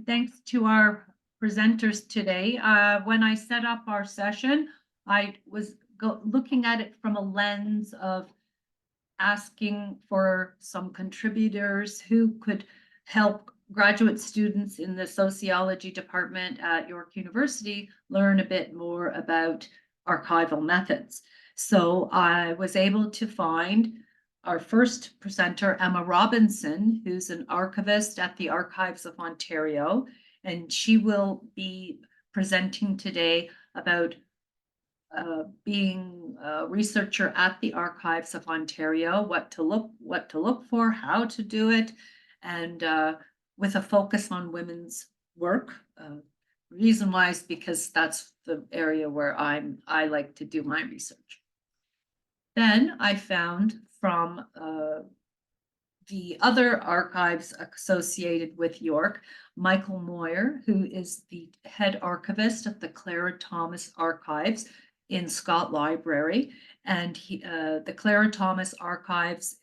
thanks to our presenters today. When I set up our session, I was looking at it from a lens of asking for some contributors who could help graduate students in the sociology department at York University learn a bit more about archival methods. So I was able to find our first presenter, Emma Robinson, who's an archivist at the Archives of Ontario, and she will be presenting today about being a researcher at the Archives of Ontario, what to look for, how to do it, and with a focus on women's work. Reason why is because that's the area where I like to do my research. Then I found from the other archives associated with York, Michael Moyer, who is the head archivist at the Clara Thomas Archives in Scott Library. And the Clara Thomas Archives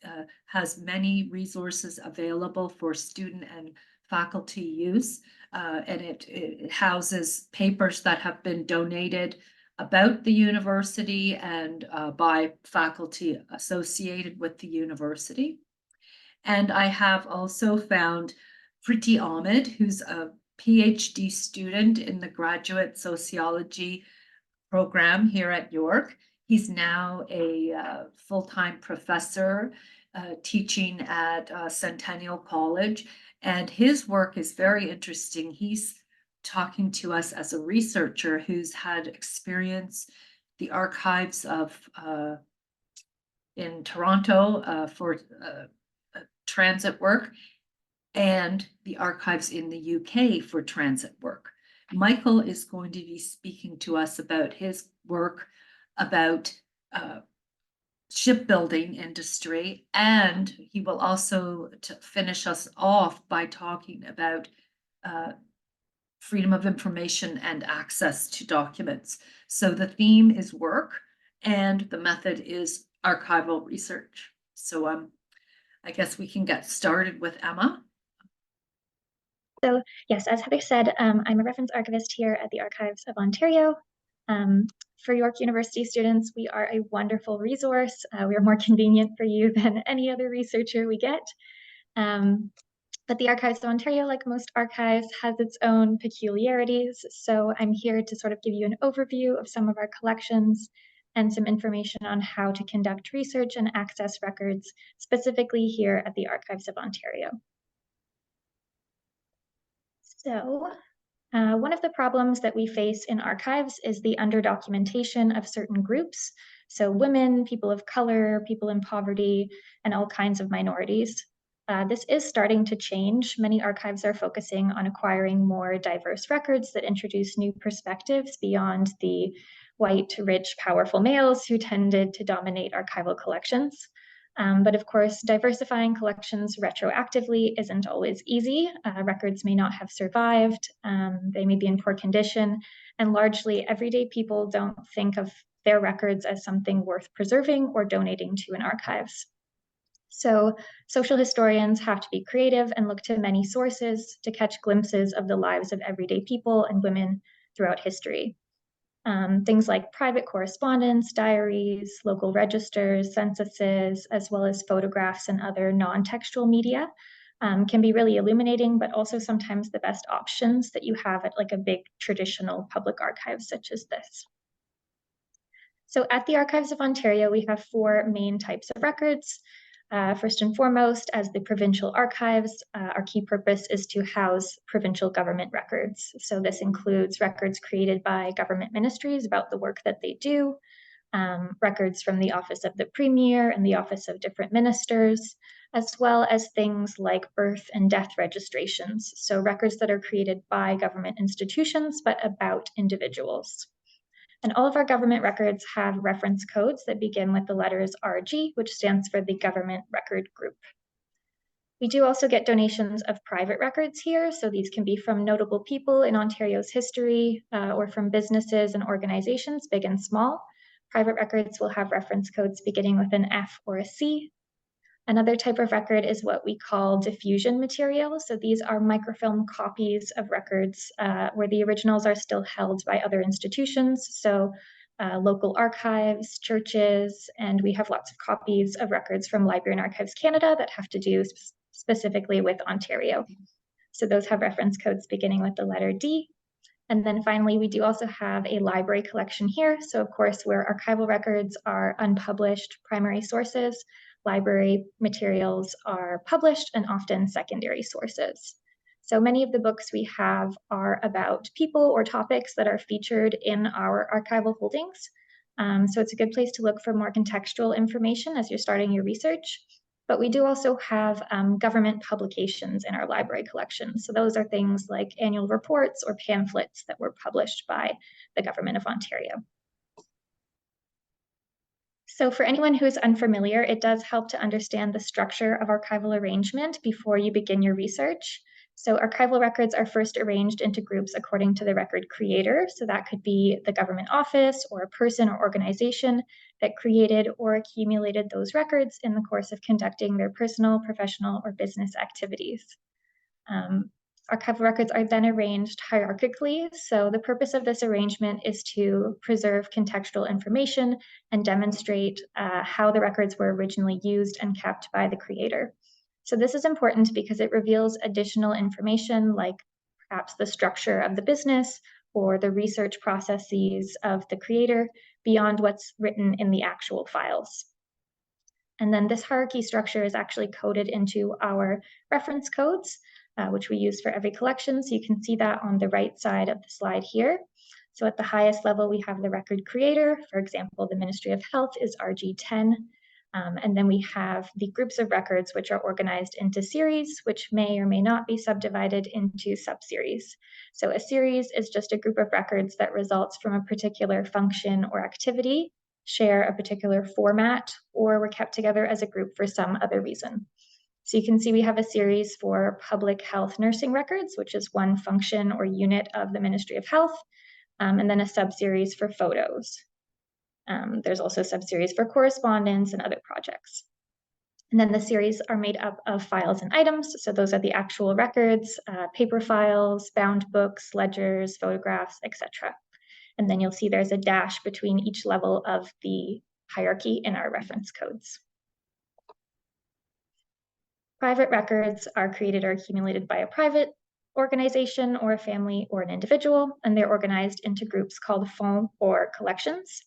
has many resources available for student and faculty use. And it houses papers that have been donated about the university and by faculty associated with the university. And I have also found Kritee Ahmed, who's a PhD student in the graduate sociology program here at York. He's now a full-time professor teaching at Centennial College, and his work is very interesting. He's talking to us as a researcher who's had experience the archives of in Toronto for transit work and the archives in the UK for transit work. Michael is going to be speaking to us about his work about shipbuilding industry, and he will also finish us off by talking about freedom of information and access to documents. So the theme is work and the method is archival research. So I guess we can get started with Emma. So yes, as Heather said, I'm a reference archivist here at the Archives of Ontario. For York University students, we are a wonderful resource. We are more convenient for you than any other researcher we get. But the Archives of Ontario, like most archives, has its own peculiarities. So I'm here to sort of give you an overview of some of our collections and some information on how to conduct research and access records, specifically here at the Archives of Ontario. So one of the problems that we face in archives is the underdocumentation of certain groups. So women, people of color, people in poverty, and all kinds of minorities. This is starting to change. Many archives are focusing on acquiring more diverse records that introduce new perspectives beyond the white, rich, powerful males who tended to dominate archival collections. But of course, diversifying collections retroactively isn't always easy. Records may not have survived, they may be in poor condition, and largely everyday people don't think of their records as something worth preserving or donating to in archives. So social historians have to be creative and look to many sources to catch glimpses of the lives of everyday people and women throughout history. Things like private correspondence, diaries, local registers, censuses, as well as photographs and other non-textual media can be really illuminating, but also sometimes the best options that you have at like a big traditional public archive such as this. So at the Archives of Ontario, we have four main types of records. First and foremost, as the provincial archives, our key purpose is to house provincial government records. So this includes records created by government ministries about the work that they do, records from the Office of the Premier and the Office of different ministers, as well as things like birth and death registrations. So records that are created by government institutions, but about individuals. And all of our government records have reference codes that begin with the letters RG, which stands for the Government Record Group. We do also get donations of private records here. So these can be from notable people in Ontario's history or from businesses and organizations, big and small. Private records will have reference codes beginning with an F or a C. Another type of record is what we call diffusion material. So these are microfilm copies of records where the originals are still held by other institutions. So local archives, churches, and we have lots of copies of records from Library and Archives Canada that have to do specifically with Ontario. So those have reference codes beginning with the letter D. And then finally, we do also have a library collection here. So of course, where archival records are unpublished primary sources, library materials are published and often secondary sources. So many of the books we have are about people or topics that are featured in our archival holdings. So it's a good place to look for more contextual information as you're starting your research. But we do also have government publications in our library collection. So those are things like annual reports or pamphlets that were published by the Government of Ontario. So for anyone who's unfamiliar, it does help to understand the structure of archival arrangement before you begin your research. So archival records are first arranged into groups according to the record creator. So that could be the government office or a person or organization that created or accumulated those records in the course of conducting their personal, professional, or business activities. Archival records are then arranged hierarchically. So the purpose of this arrangement is to preserve contextual information and demonstrate how the records were originally used and kept by the creator. So this is important because it reveals additional information like perhaps the structure of the business or the research processes of the creator beyond what's written in the actual files. And then this hierarchy structure is actually coded into our reference codes, which we use for every collection. So you can see that on the right side of the slide here. So at the highest level, we have the record creator. For example, the Ministry of Health is RG10. And then we have the groups of records, which are organized into series, which may or may not be subdivided into subseries. So a series is just a group of records that results from a particular function or activity, share a particular format, or were kept together as a group for some other reason. So you can see we have a series for public health nursing records, which is one function or unit of the Ministry of Health, and then a subseries for photos. There's also subseries for correspondence and other projects. And then the series are made up of files and items. So those are the actual records, paper files, bound books, ledgers, photographs, etc. And then you'll see there's a dash between each level of the hierarchy in our reference codes. Private records are created or accumulated by a private organization or a family or an individual, and they're organized into groups called fonds or collections.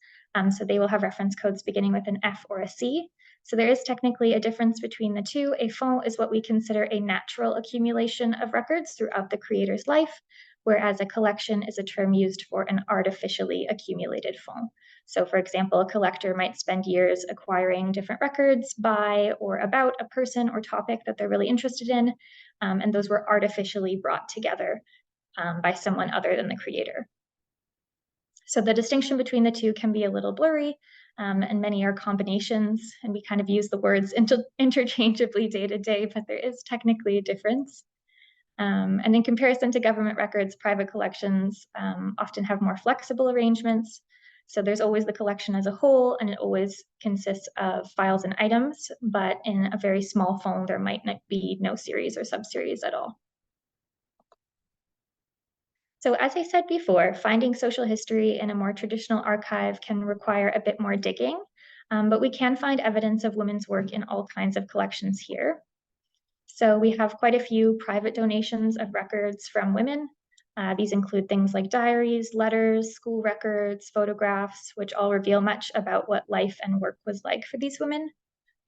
So they will have reference codes beginning with an F or a C. So there is technically a difference between the two. A fonds is what we consider a natural accumulation of records throughout the creator's life, whereas a collection is a term used for an artificially accumulated fonds. So for example, a collector might spend years acquiring different records by or about a person or topic that they're really interested in, and those were artificially brought together by someone other than the creator. So the distinction between the two can be a little blurry, and many are combinations, and we kind of use the words interchangeably day to day, but there is technically a difference. And in comparison to government records, private collections often have more flexible arrangements. So there's always the collection as a whole, and it always consists of files and items, but in a very small fonds, there might not be no series or subseries at all. So as I said before, finding social history in a more traditional archive can require a bit more digging, but we can find evidence of women's work in all kinds of collections here. So we have quite a few private donations of records from women. These include things like diaries, letters, school records, photographs, which all reveal much about what life and work was like for these women.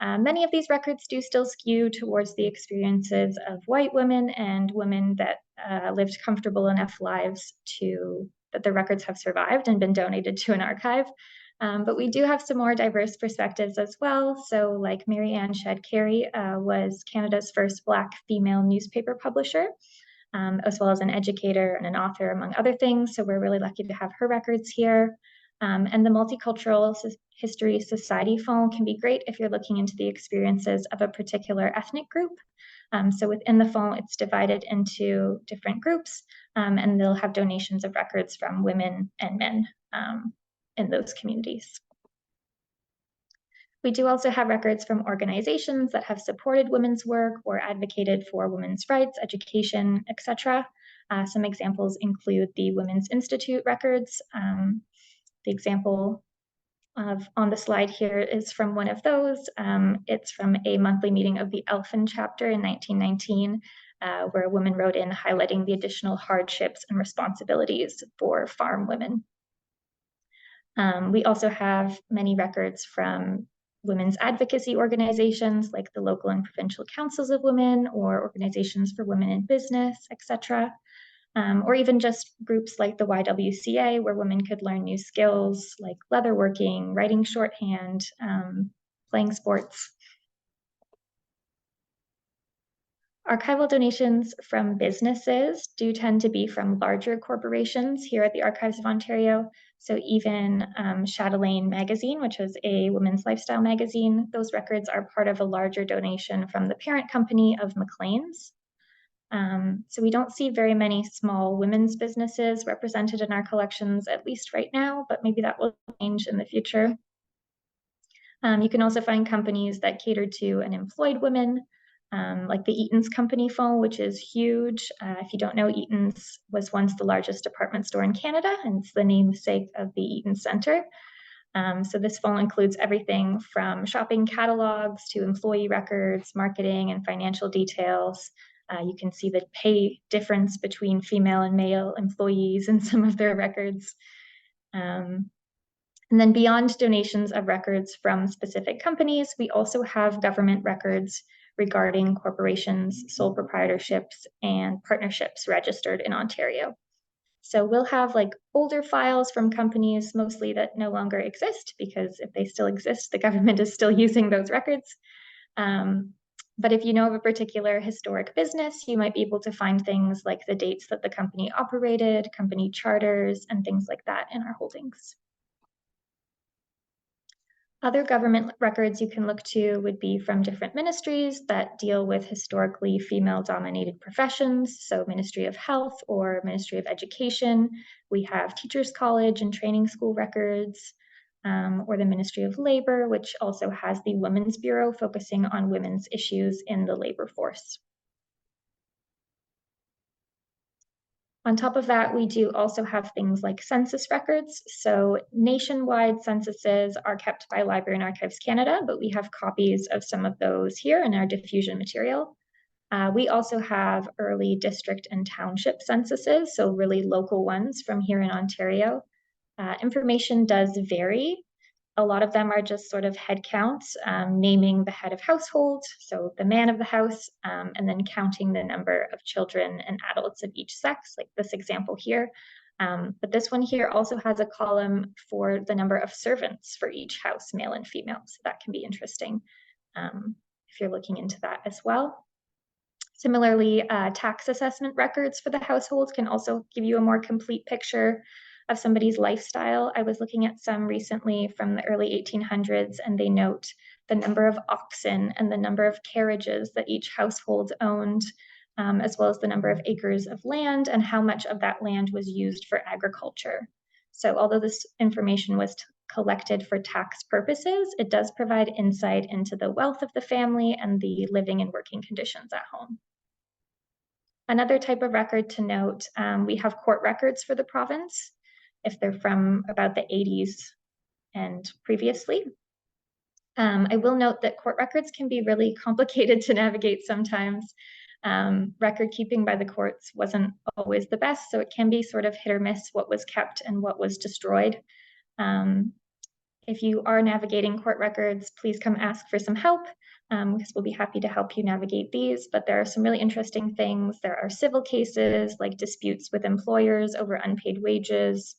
Many of these records do still skew towards the experiences of white women and women that lived comfortable enough lives that the records have survived and been donated to an archive. But we do have some more diverse perspectives as well. So like Mary Ann Shedd Carey was Canada's first Black female newspaper publisher, as well as an educator and an author, among other things. So we're really lucky to have her records here. And the Multicultural History Society fonds can be great if you're looking into the experiences of a particular ethnic group. So within the fonds, it's divided into different groups, and they'll have donations of records from women and men in those communities. We do also have records from organizations that have supported women's work or advocated for women's rights, education, etc. Some examples include the Women's Institute records. The example on the slide here is from one of those. It's from a monthly meeting of the Elfin chapter in 1919, where a woman wrote in highlighting the additional hardships and responsibilities for farm women. We also have many records from women's advocacy organizations like the local and provincial councils of women or organizations for women in business, etc. Or even just groups like the YWCA, where women could learn new skills like leatherworking, writing shorthand, playing sports. Archival donations from businesses do tend to be from larger corporations here at the Archives of Ontario. So even Chatelaine Magazine, which is a women's lifestyle magazine, those records are part of a larger donation from the parent company of Maclean's. So we don't see very many small women's businesses represented in our collections, at least right now, but maybe that will change in the future. You can also find companies that cater to unemployed women, like the Eaton's Company phone, which is huge. If you don't know, Eaton's was once the largest department store in Canada, and it's the namesake of the Eaton Centre. So this phone includes everything from shopping catalogs to employee records, marketing, and financial details. You can see the pay difference between female and male employees in some of their records. And then beyond donations of records from specific companies, we also have government records regarding corporations, sole proprietorships, and partnerships registered in Ontario. So we'll have like older files from companies mostly that no longer exist, because if they still exist, the government is still using those records. But if you know of a particular historic business, you might be able to find things like the dates that the company operated, company charters, and things like that in our holdings. Other government records you can look to would be from different ministries that deal with historically female-dominated professions, so Ministry of Health or Ministry of Education. We have Teachers College and Training School records, or the Ministry of Labor, which also has the Women's Bureau focusing on women's issues in the labor force. On top of that, we do also have things like census records. So nationwide censuses are kept by Library and Archives Canada, but we have copies of some of those here in our diffusion material. We also have early district and township censuses, so really local ones from here in Ontario. Information does vary. A lot of them are just sort of head counts, naming the head of household, so the man of the house, and then counting the number of children and adults of each sex, like this example here. But this one here also has a column for the number of servants for each house, male and female, so that can be interesting if you're looking into that as well. Similarly, tax assessment records for the household can also give you a more complete picture of somebody's lifestyle. I was looking at some recently from the early 1800s, and they note the number of oxen and the number of carriages that each household owned, as well as the number of acres of land and how much of that land was used for agriculture. So although this information was collected for tax purposes, it does provide insight into the wealth of the family and the living and working conditions at home. Another type of record to note, we have court records for the province, if they're from about the 80s and previously. I will note that court records can be really complicated to navigate sometimes. Record keeping by the courts wasn't always the best, so it can be sort of hit or miss what was kept and what was destroyed. If you are navigating court records, please come ask for some help, because we'll be happy to help you navigate these. But there are some really interesting things. There are civil cases like disputes with employers over unpaid wages,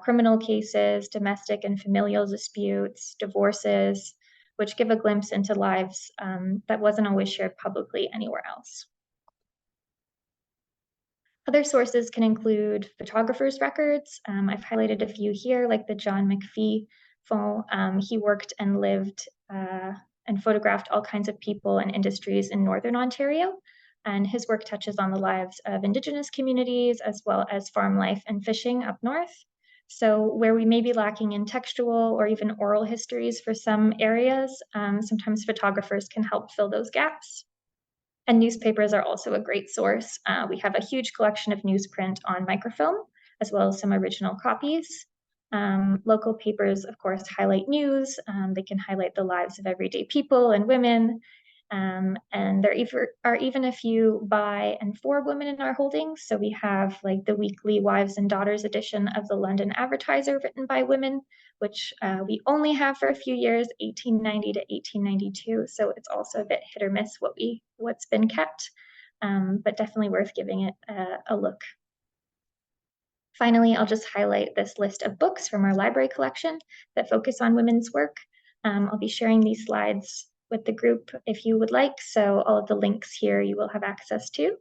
criminal cases, domestic and familial disputes, divorces, which give a glimpse into lives that wasn't always shared publicly anywhere else. Other sources can include photographers' records. I've highlighted a few here, like the John McPhee phone. He worked and lived and photographed all kinds of people and industries in Northern Ontario. And his work touches on the lives of Indigenous communities, as well as farm life and fishing up north. So where we may be lacking in textual or even oral histories for some areas, sometimes photographers can help fill those gaps. And newspapers are also a great source. We have a huge collection of newsprint on microfilm, as well as some original copies. Local papers, of course, highlight news. They can highlight the lives of everyday people and women. And there are even a few by and for women in our holdings. So we have like the weekly Wives and Daughters edition of the London Advertiser written by women, which we only have for a few years, 1890 to 1892. So it's also a bit hit or miss what's been kept, but definitely worth giving it a look. Finally, I'll just highlight this list of books from our library collection that focus on women's work. I'll be sharing these slides with the group if you would like. So all of the links here you will have access to.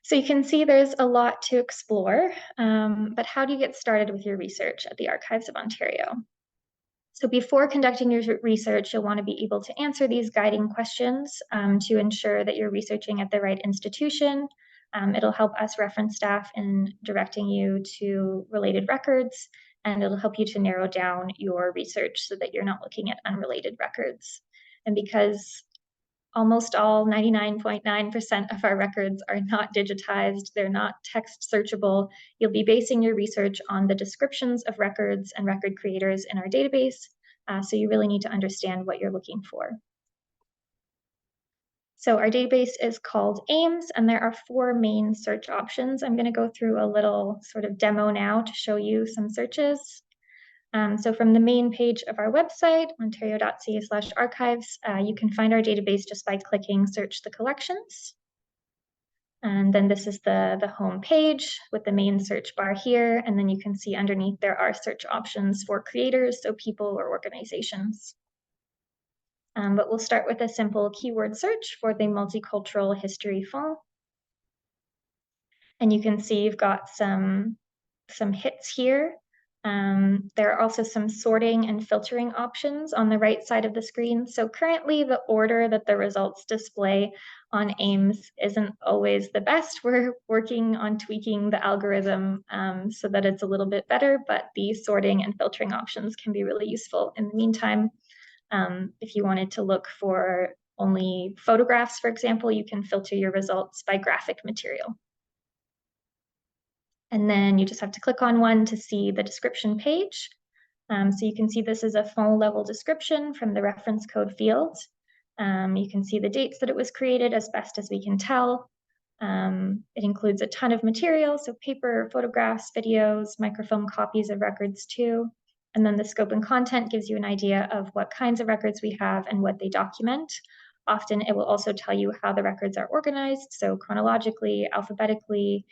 So you can see there's a lot to explore, but how do you get started with your research at the Archives of Ontario? So before conducting your research, you'll want to be able to answer these guiding questions to ensure that you're researching at the right institution. It'll help us reference staff in directing you to related records, and it'll help you to narrow down your research so that you're not looking at unrelated records. And because almost all 99.9% of our records are not digitized, they're not text searchable, you'll be basing your research on the descriptions of records and record creators in our database, so you really need to understand what you're looking for. So our database is called AIMS, and there are 4 main search options. I'm going to go through a little sort of demo now to show you some searches. So from the main page of our website, ontario.ca/archives, you can find our database just by clicking Search the Collections. And then this is the home page with the main search bar here. And then you can see underneath there are search options for creators, so people or organizations. But we'll start with a simple keyword search for the multicultural history font. And you can see you've got some hits here. There are also some sorting and filtering options on the right side of the screen. So currently the order that the results display on AIMS isn't always the best. We're working on tweaking the algorithm so that it's a little bit better, but the sorting and filtering options can be really useful in the meantime. If you wanted to look for only photographs, for example, you can filter your results by graphic material. And then you just have to click on one to see the description page. So you can see this is a full level description from the reference code field. You can see the dates that it was created as best as we can tell. It includes a ton of material, so paper, photographs, videos, microfilm copies of records too. And then the scope and content gives you an idea of what kinds of records we have and what they document. Often it will also tell you how the records are organized, so chronologically, alphabetically.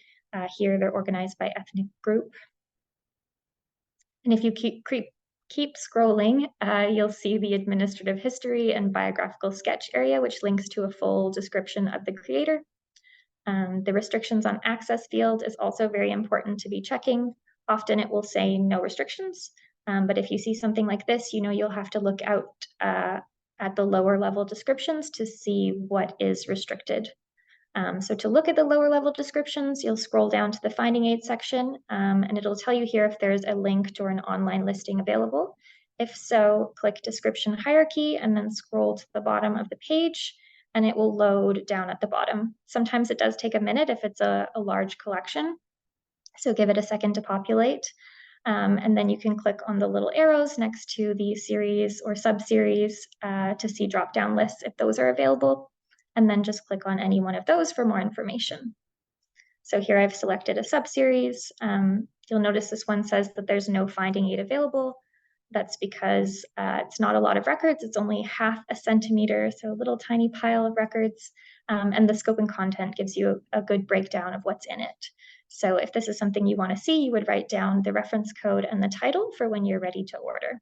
Here they're organized by ethnic group. And if you keep scrolling, you'll see the administrative history and biographical sketch area, which links to a full description of the creator. The restrictions on access field is also very important to be checking. Often it will say no restrictions, but if you see something like this, you know you'll have to look out at the lower level descriptions to see what is restricted. So to look at the lower level descriptions, you'll scroll down to the finding aid section, and it'll tell you here if there's a link or an online listing available. If so, click description hierarchy and then scroll to the bottom of the page, and it will load down at the bottom. Sometimes it does take a minute if it's a large collection, so give it a second to populate. And then you can click on the little arrows next to the series or sub-series to see drop-down lists if those are available. And then just click on any one of those for more information. So here I've selected a sub-series. You'll notice this one says that there's no finding aid available. That's because it's not a lot of records. It's only 1/2 centimeter, so a little tiny pile of records. And the scope and content gives you a good breakdown of what's in it. So if this is something you want to see, you would write down the reference code and the title for when you're ready to order.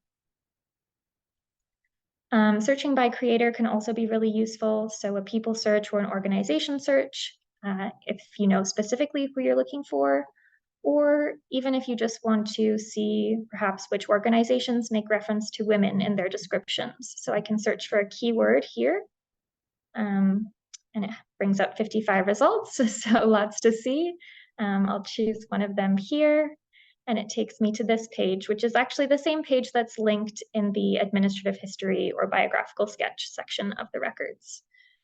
Searching by creator can also be really useful. So a people search or an organization search, if you know specifically who you're looking for, or even if you just want to see perhaps which organizations make reference to women in their descriptions. So I can search for a keyword here, and it brings up 55 results, so lots to see. I'll choose one of them here. and it takes me to this page, which is actually the same page that's linked in the administrative history or biographical sketch section of the records.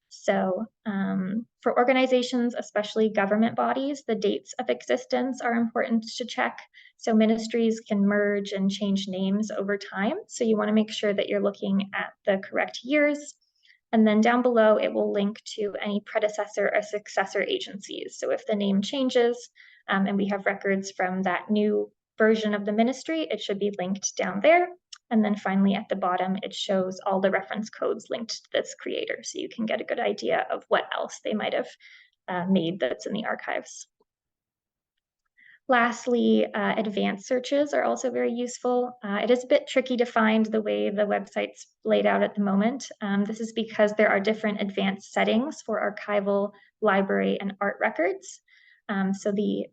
So for organizations, especially government bodies, the dates of existence are important to check. So ministries can merge and change names over time. So you want to make sure that you're looking at the correct years. And then down below, it will link to any predecessor or successor agencies. So if the name changes and we have records from that new version of the ministry, it should be linked down there. And then finally at the bottom, it shows all the reference codes linked to this creator. So you can get a good idea of what else they might have made that's in the archives. Lastly, advanced searches are also very useful. It is a bit tricky to find the way the website's laid out at the moment. This is because there are different advanced settings for archival, library, and art records. So the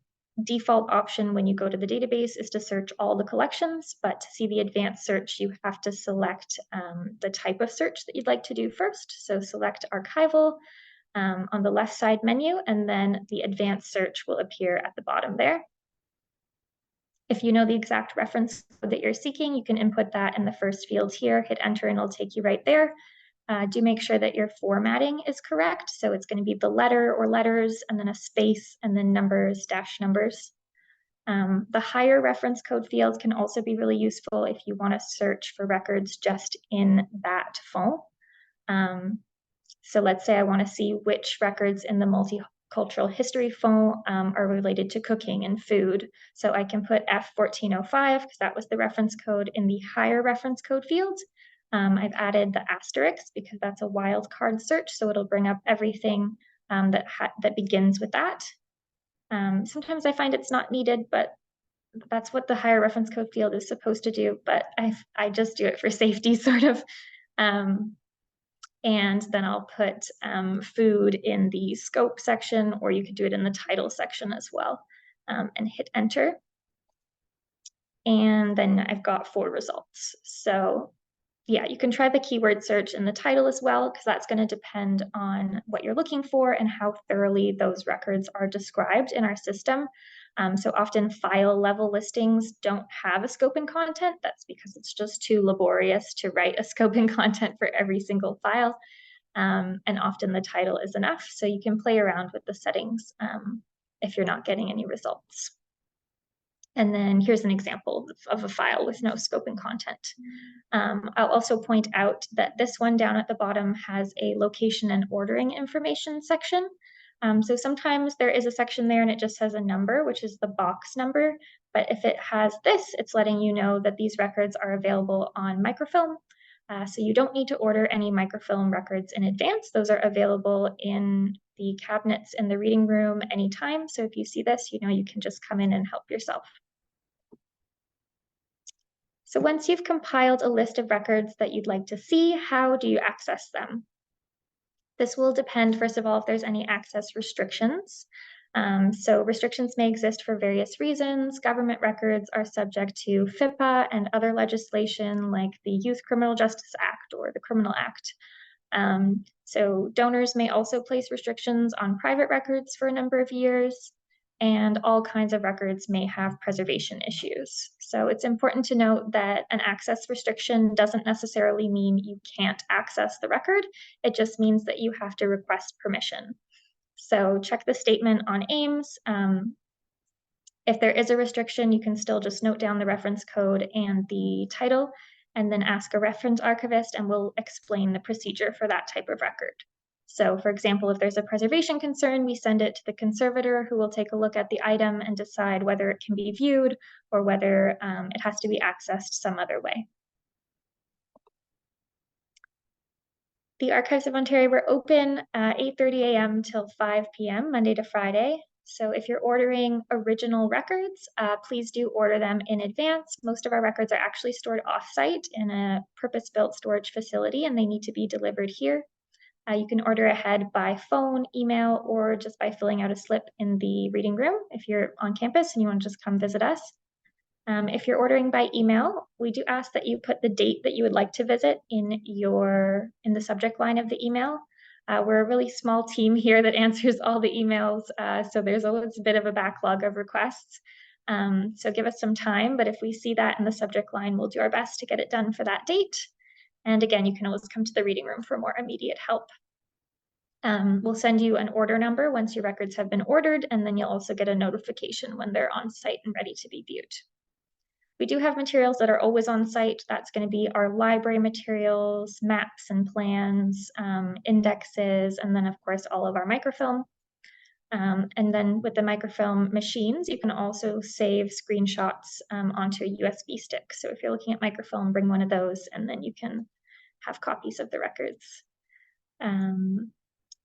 default option when you go to the database is to search all the collections, but to see the advanced search, you have to select the type of search that you'd like to do first. So select archival on the left side menu, and then the advanced search will appear at the bottom there. If you know the exact reference code that you're seeking, you can input that in the first field here, hit enter, and it'll take you right there. Do make sure that your formatting is correct. So it's going to be the letter or letters, and then a space, and then numbers, dash numbers. The higher reference code fields can also be really useful if you want to search for records just in that font. So let's say I want to see which records in the multicultural history font are related to cooking and food. So I can put F1405 because that was the reference code in the higher reference code field. I've added the asterisk because that's a wildcard search, so it'll bring up everything that begins with that. Sometimes I find it's not needed, but that's what the higher reference code field is supposed to do, but I just do it for safety, sort of. And then I'll put food in the scope section, or you could do it in the title section as well, and hit enter. And then I've got 4 results. So yeah, you can try the keyword search in the title as well, because that's going to depend on what you're looking for and how thoroughly those records are described in our system. So often file level listings don't have a scope and content. That's because it's just too laborious to write a scope and content for every single file. And often the title is enough. So you can play around with the settings if you're not getting any results. And then here's an example of a file with no scope and content. I'll also point out that this one down at the bottom has a location and ordering information section. So sometimes there is a section there and it just has a number, which is the box number. But if it has this, it's letting you know that these records are available on microfilm. So you don't need to order any microfilm records in advance. Those are available in the cabinets in the reading room anytime. So if you see this, you know you can just come in and help yourself. So once you've compiled a list of records that you'd like to see, how do you access them? This will depend, first of all, if there's any access restrictions. So restrictions may exist for various reasons. Government records are subject to FIPA and other legislation like the Youth Criminal Justice Act or the Criminal Act. So donors may also place restrictions on private records for a number of years, and all kinds of records may have preservation issues. So it's important to note that an access restriction doesn't necessarily mean you can't access the record. It just means that you have to request permission. So check the statement on AIMS. If there is a restriction, you can still just note down the reference code and the title, and then ask a reference archivist, and we'll explain the procedure for that type of record. So for example, if there's a preservation concern, we send it to the conservator who will take a look at the item and decide whether it can be viewed or whether it has to be accessed some other way. The Archives of Ontario were open 8:30 a.m. till 5 p.m. Monday to Friday. So if you're ordering original records, please do order them in advance. Most of our records are actually stored off-site in a purpose-built storage facility, and they need to be delivered here. You can order ahead by phone, email, or just by filling out a slip in the reading room if you're on campus and you want to just come visit us. If you're ordering by email, we do ask that you put the date that you would like to visit in the subject line of the email. We're a really small team here that answers all the emails, so there's always a bit of a backlog of requests. So give us some time, but if we see that in the subject line, we'll do our best to get it done for that date. And again, you can always come to the reading room for more immediate help. We'll send you an order number once your records have been ordered, and then you'll also get a notification when they're on site and ready to be viewed. We do have materials that are always on site. That's going to be our library materials, maps and plans, indexes, and then of course all of our microfilm. And then with the microfilm machines, you can also save screenshots onto a USB stick. So if you're looking at microfilm, bring one of those, and then you can have copies of the records.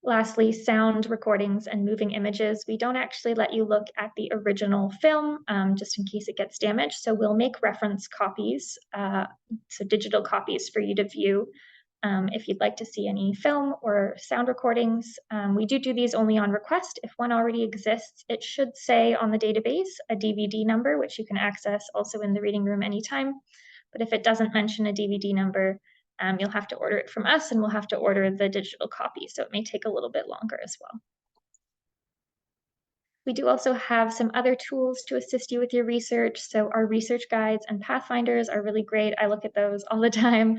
Lastly, sound recordings and moving images. We don't actually let you look at the original film just in case it gets damaged. So we'll make reference copies, so digital copies for you to view if you'd like to see any film or sound recordings. We do these only on request. If one already exists, it should say on the database a DVD number, which you can access also in the reading room anytime. But if it doesn't mention a DVD number, you'll have to order it from us, and we'll have to order the digital copy, so it may take a little bit longer as well. We do also have some other tools to assist you with your research. So our research guides and pathfinders are really great. I look at those all the time.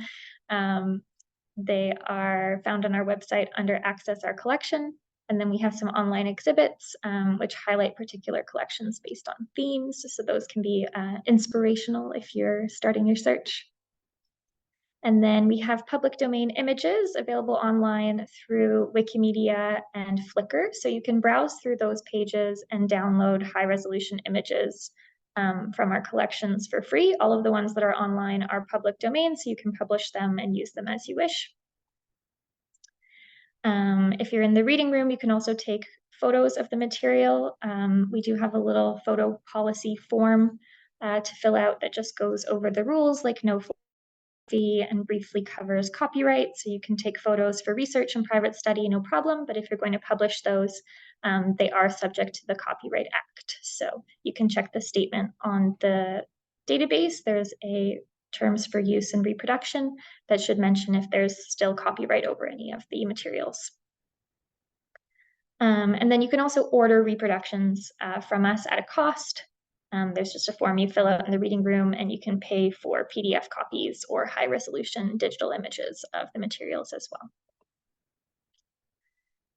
They are found on our website under Access Our Collection. And then we have some online exhibits which highlight particular collections based on themes. So those can be inspirational if you're starting your search. And then we have public domain images available online through Wikimedia and Flickr. So you can browse through those pages and download high resolution images from our collections for free. All of the ones that are online are public domain, so you can publish them and use them as you wish. If you're in the reading room, you can also take photos of the material. We do have a little photo policy form to fill out that just goes over the rules, like no fee, and briefly covers copyright. So you can take photos for research and private study, no problem. But if you're going to publish those, they are subject to the Copyright Act. So you can check the statement on the database. There's a terms for use and reproduction that should mention if there's still copyright over any of the materials. And then you can also order reproductions from us at a cost. There's just a form you fill out in the reading room, and you can pay for PDF copies or high resolution digital images of the materials as well.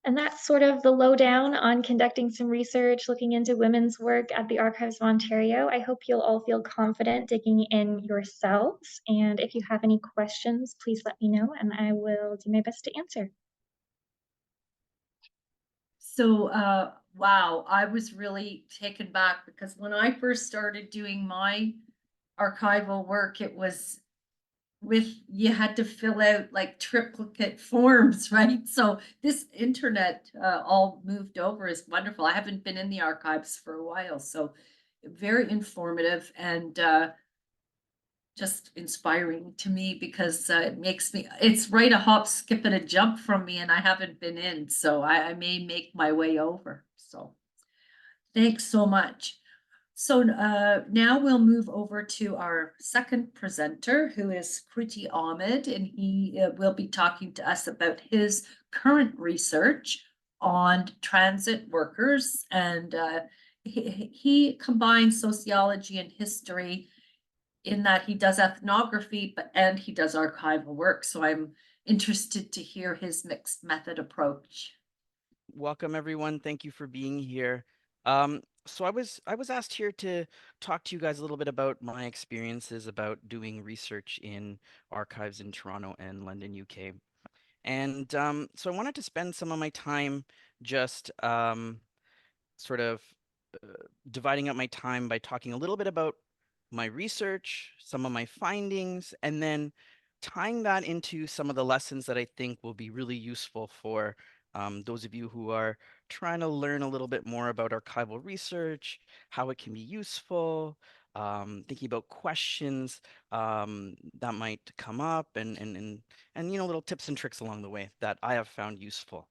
And that's sort of the lowdown on conducting some research, looking into women's work at the Archives of Ontario. I hope you'll all feel confident digging in yourselves. And if you have any questions, please let me know, and I will do my best to answer. So, wow, I was really taken back because when I first started doing my archival work, it was you had to fill out like triplicate forms, right? So this internet all moved over is wonderful. I haven't been in the archives for a while, so very informative and just inspiring to me because it makes me, it's right a hop, skip, and a jump from me, and I haven't been in, so I may make my way over. So thanks so much. So now we'll move over to our second presenter, who is Kritee Ahmed, and he will be talking to us about his current research on transit workers. And he combines sociology and history in that he does ethnography, and he does archival work. So I'm interested to hear his mixed method approach. Welcome, everyone. Thank you for being here. So I was asked here to talk to you guys a little bit about my experiences about doing research in archives in Toronto and London, UK. And so I wanted to spend some of my time just sort of dividing up my time by talking a little bit about my research, some of my findings, and then tying that into some of the lessons that I think will be really useful for those of you who are trying to learn a little bit more about archival research, how it can be useful, thinking about questions that might come up, and you know, little tips and tricks along the way that I have found useful.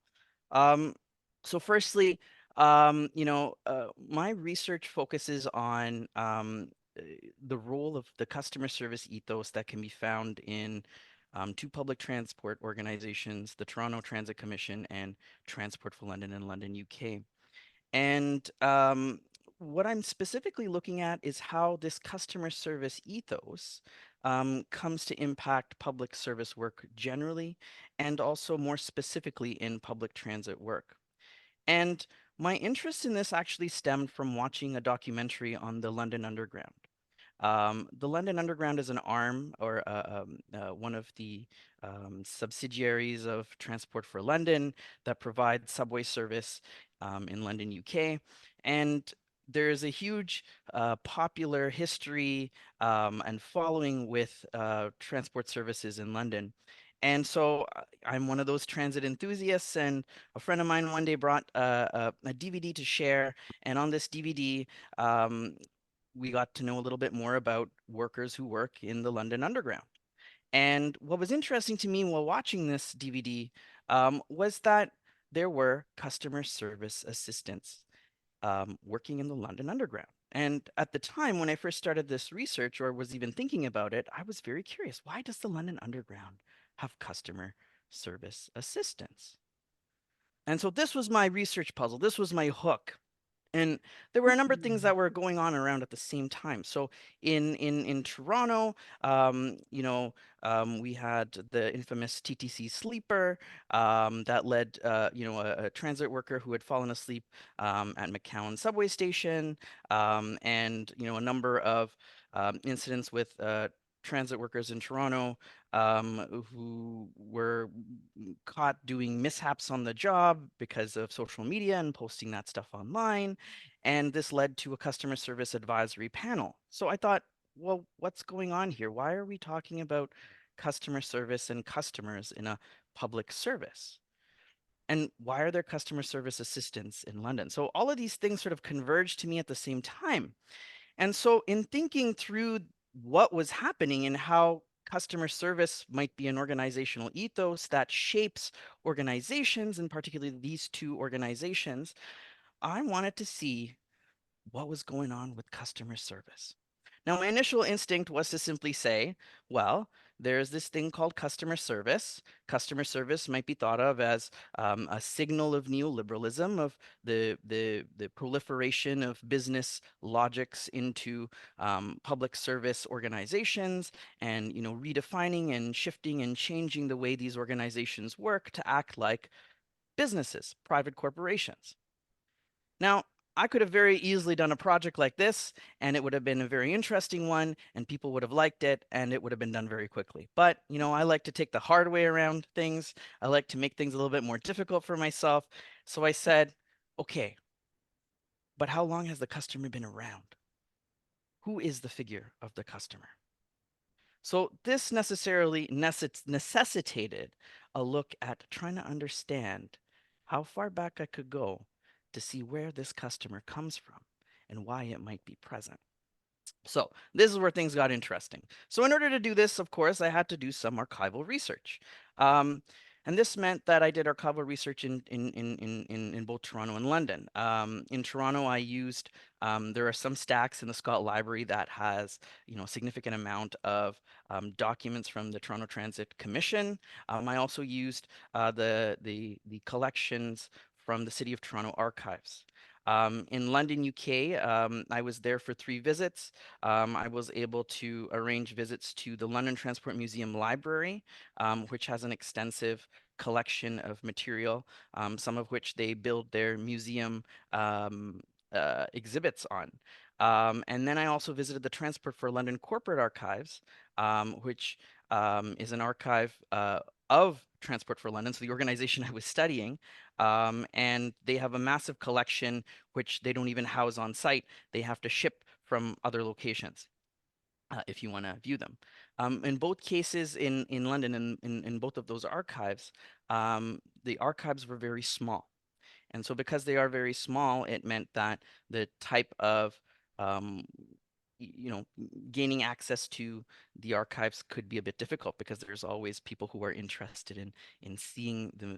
So firstly, my research focuses on the role of the customer service ethos that can be found in two public transport organizations, the Toronto Transit Commission and Transport for London and London, UK. And what I'm specifically looking at is how this customer service ethos comes to impact public service work generally, and also more specifically in public transit work. And my interest in this actually stemmed from watching a documentary on the London Underground. The London Underground is an arm or one of the subsidiaries of Transport for London that provides subway service in London, UK. And there's a huge popular history and following with transport services in London. And so I'm one of those transit enthusiasts, and a friend of mine one day brought a DVD to share. And on this DVD, we got to know a little bit more about workers who work in the London Underground. And what was interesting to me while watching this DVD was that there were customer service assistants working in the London Underground. And at the time when I first started this research or was even thinking about it, I was very curious. Why does the London Underground have customer service assistants? And so this was my research puzzle. This was my hook. And there were a number of things that were going on around at the same time. So in Toronto, we had the infamous TTC sleeper that led, a transit worker who had fallen asleep at McCowan subway station, and a number of incidents with transit workers in Toronto who were caught doing mishaps on the job because of social media and posting that stuff online. And this led to a customer service advisory panel. So I thought, well, what's going on here? Why are we talking about customer service and customers in a public service? And why are there customer service assistants in London? So all of these things sort of converged to me at the same time. And so, in thinking through what was happening and how customer service might be an organizational ethos that shapes organizations, and particularly these two organizations, I wanted to see what was going on with customer service. Now, my initial instinct was to simply say, well, there's this thing called customer service. Customer service might be thought of as a signal of neoliberalism, of the proliferation of business logics into public service organizations, and redefining and shifting and changing the way these organizations work to act like businesses, private corporations. Now, I could have very easily done a project like this, and it would have been a very interesting one, and people would have liked it, and it would have been done very quickly. But, I like to take the hard way around things. I like to make things a little bit more difficult for myself. So I said, okay, but how long has the customer been around? Who is the figure of the customer? So this necessarily necessitated a look at trying to understand how far back I could go to see where this customer comes from and why it might be present. So this is where things got interesting. So in order to do this, of course, I had to do some archival research. And this meant that I did archival research in both Toronto and London. In Toronto, I used, there are some stacks in the Scott Library that has, a significant amount of documents from the Toronto Transit Commission. I also used the collections from the City of Toronto Archives. In London, UK, I was there for 3 visits. I was able to arrange visits to the London Transport Museum Library, which has an extensive collection of material, some of which they build their museum exhibits on. And then I also visited the Transport for London Corporate Archives, which is an archive of Transport for London, so the organization I was studying. And they have a massive collection which they don't even house on site. They have to ship from other locations if you want to view them. In both cases in London, in both of those archives, the archives were very small. And so because they are very small, it meant that the type of um, gaining access to the archives could be a bit difficult because there's always people who are interested in seeing the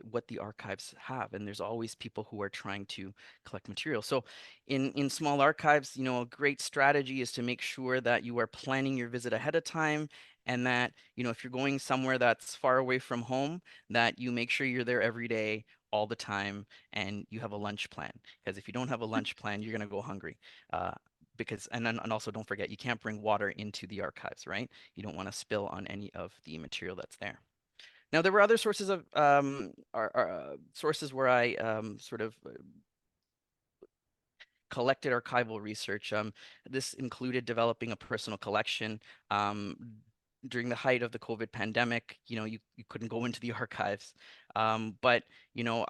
what the archives have, and there's always people who are trying to collect material. So in small archives, a great strategy is to make sure that you are planning your visit ahead of time, and that if you're going somewhere that's far away from home, that you make sure you're there every day, all the time and you have a lunch plan. Because if you don't have a lunch plan, you're going to go hungry. And also don't forget, you can't bring water into the archives, right? You don't want to spill on any of the material that's there. Now, there were other sources of sources where I sort of collected archival research. This included developing a personal collection. During the height of the COVID pandemic, you couldn't go into the archives. But,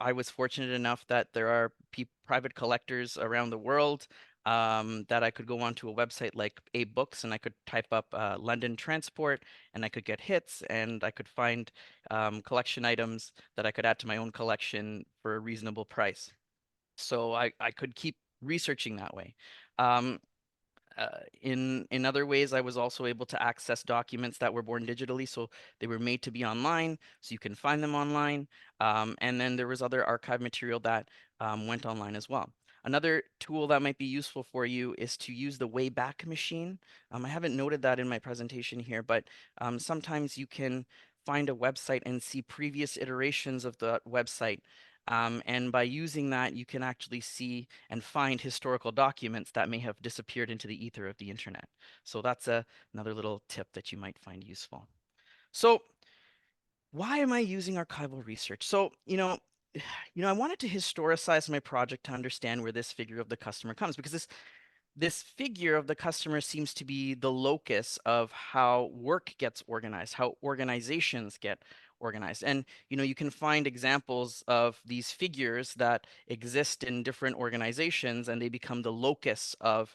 I was fortunate enough that there are private collectors around the world that I could go onto a website like Books, and I could type up London transport, and I could get hits, and I could find collection items that I could add to my own collection for a reasonable price. So I could keep researching that way. Um, in other ways, I was also able to access documents that were born digitally, so they were made to be online, so you can find them online. And then there was other archive material that went online as well. Another tool that might be useful for you is to use the Wayback Machine. I haven't noted that in my presentation here, but sometimes you can find a website and see previous iterations of the website. And by using that, you can actually see and find historical documents that may have disappeared into the ether of the internet. So that's another little tip that you might find useful. So why am I using archival research? So, I wanted to historicize my project to understand where this figure of the customer comes, because this figure of the customer seems to be the locus of how work gets organized, how organizations get organized. And you can find examples of these figures that exist in different organizations, and they become the locus of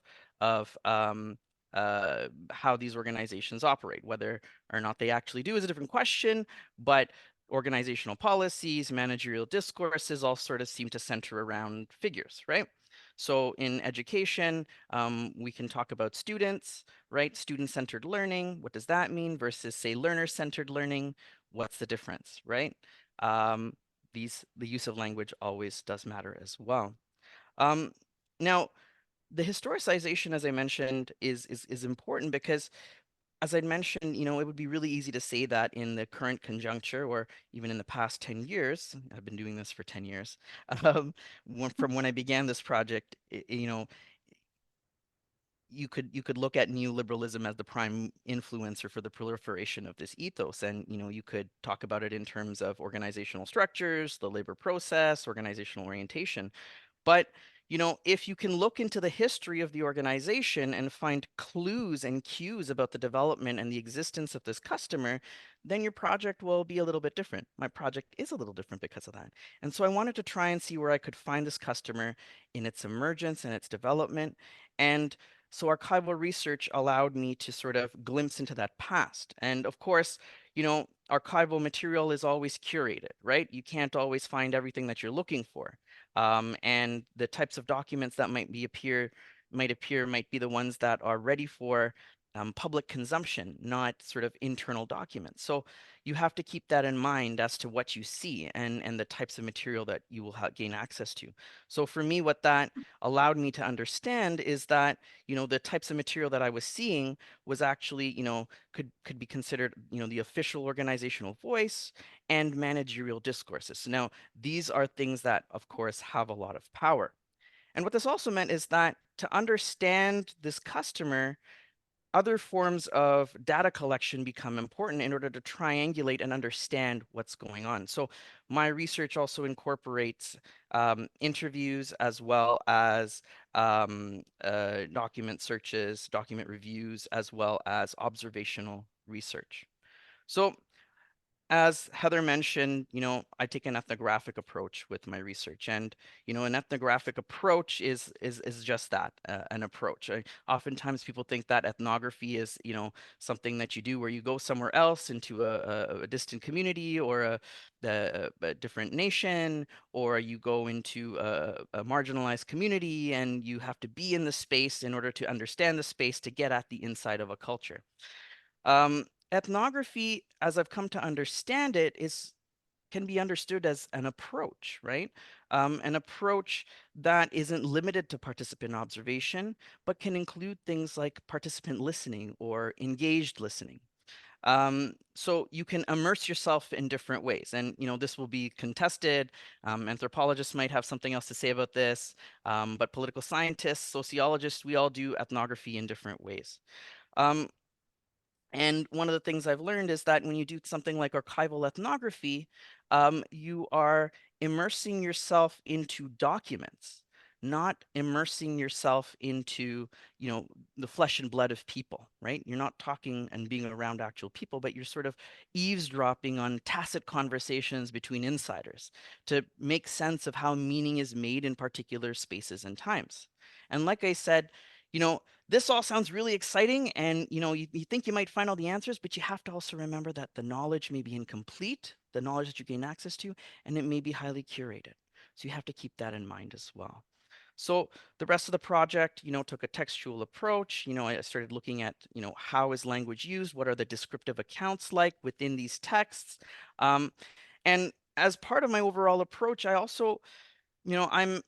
how these organizations operate. Whether or not they actually do is a different question, but organizational policies, managerial discourses all sort of seem to center around figures, right? So in education, we can talk about students, right? Student-centered learning. What does that mean versus, say, learner-centered learning? What's the difference, right? The use of language always does matter as well. Now, the historicization, as I mentioned, is important because, as I mentioned, it would be really easy to say that in the current conjuncture, or even in the past 10 years. I've been doing this for 10 years. From when I began this project, you could look at neoliberalism as the prime influencer for the proliferation of this ethos, and you could talk about it in terms of organizational structures, the labor process, organizational orientation. But, if you can look into the history of the organization and find clues and cues about the development and the existence of this customer, then your project will be a little bit different. My project is a little different because of that. And so I wanted to try and see where I could find this customer in its emergence and its development. And so archival research allowed me to sort of glimpse into that past. And of course, archival material is always curated, right? You can't always find everything that you're looking for. And the types of documents that might be the ones that are ready for public consumption, not sort of internal documents. So you have to keep that in mind as to what you see and the types of material that you will gain access to. So for me, what that allowed me to understand is that, the types of material that I was seeing was actually, could be considered, the official organizational voice and managerial discourses. So now, these are things that, of course, have a lot of power. And what this also meant is that to understand this customer, other forms of data collection become important in order to triangulate and understand what's going on. So my research also incorporates interviews as well as document searches, document reviews, as well as observational research. So as Heather mentioned, I take an ethnographic approach with my research, and an ethnographic approach is just that, an approach. Oftentimes, people think that ethnography is something that you do where you go somewhere else into a distant community or a different nation, or you go into a marginalized community and you have to be in the space in order to understand the space to get at the inside of a culture. Ethnography, as I've come to understand it, can be understood as an approach, right? An approach that isn't limited to participant observation, but can include things like participant listening or engaged listening. So you can immerse yourself in different ways, and this will be contested. Anthropologists might have something else to say about this, but political scientists, sociologists, we all do ethnography in different ways. Um, and one of the things I've learned is that when you do something like archival ethnography, you are immersing yourself into documents, not immersing yourself into, the flesh and blood of people, right? You're not talking and being around actual people, but you're sort of eavesdropping on tacit conversations between insiders to make sense of how meaning is made in particular spaces and times. And like I said, you know, this all sounds really exciting, and you think you might find all the answers, but you have to also remember that the knowledge may be incomplete, the knowledge that you gain access to, and it may be highly curated. So you have to keep that in mind as well. So the rest of the project, took a textual approach. I started looking at, how is language used? What are the descriptive accounts like within these texts? And as part of my overall approach, I also I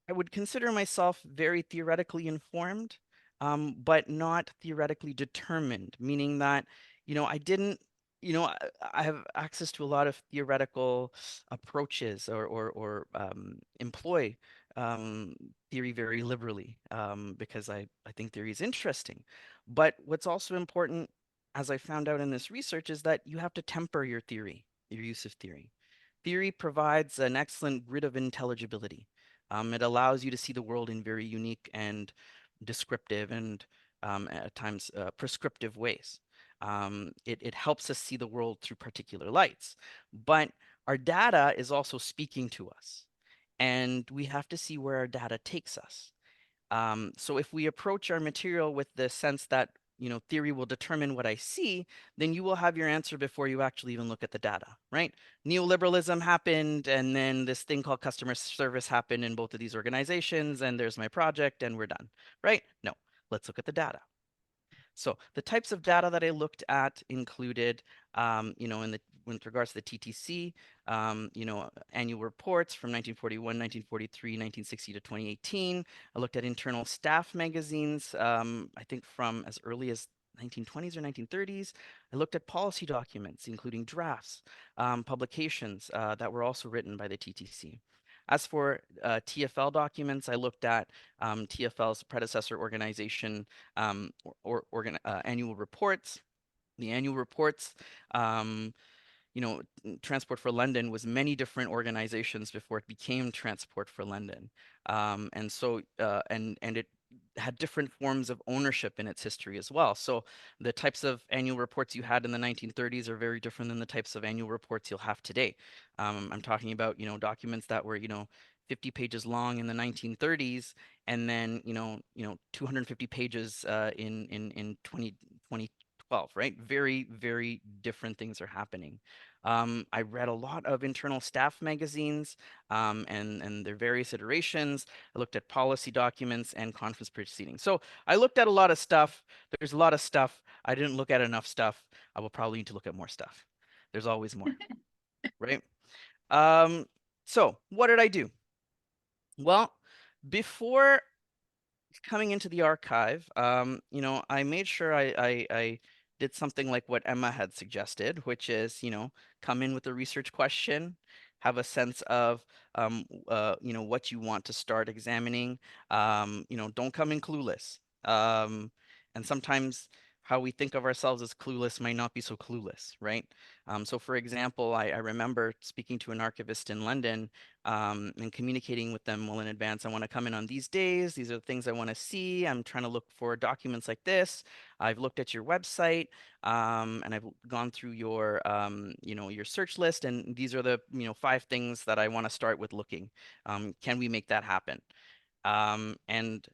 would consider myself very theoretically informed, but not theoretically determined, meaning that, I didn't, I have access to a lot of theoretical approaches or employ um, theory very liberally because I think theory is interesting. But what's also important, as I found out in this research, is that you have to temper your theory, your use of theory. Theory provides an excellent grid of intelligibility. It allows you to see the world in very unique and descriptive and at times prescriptive ways. It helps us see the world through particular lights. But our data is also speaking to us, and we have to see where our data takes us. So if we approach our material with the sense that theory will determine what I see, then you will have your answer before you actually even look at the data, right? Neoliberalism happened, and then this thing called customer service happened in both of these organizations, and there's my project, and we're done, right? No, let's look at the data. So the types of data that I looked at included, with regards to the TTC, annual reports from 1941, 1943, 1960 to 2018. I looked at internal staff magazines, I think from as early as 1920s or 1930s. I looked at policy documents, including drafts, publications that were also written by the TTC. As for TFL documents, I looked at TFL's predecessor organization annual reports. The annual reports, Transport for London was many different organizations before it became Transport for London. And it had different forms of ownership in its history as well. So the types of annual reports you had in the 1930s are very different than the types of annual reports you'll have today. I'm talking about, documents that were, 50 pages long in the 1930s, and then 250 pages in 2012, right? Very, very different things are happening. I read a lot of internal staff magazines and their various iterations. I looked at policy documents and conference proceedings. So I looked at a lot of stuff. There's a lot of stuff. I didn't look at enough stuff. I will probably need to look at more stuff. There's always more, right? So what did I do? Well, before coming into the archive, I made sure I did something like what Emma had suggested, which is, come in with a research question, have a sense of, what you want to start examining. Don't come in clueless. And sometimes how we think of ourselves as clueless might not be so clueless, right? So for example, I remember speaking to an archivist in London and communicating with them well in advance. I want to come in on these days. These are the things I want to see. I'm trying to look for documents like this. I've looked at your website and I've gone through your, your search list. And these are the, 5 things that I want to start with looking. Can we make that happen? And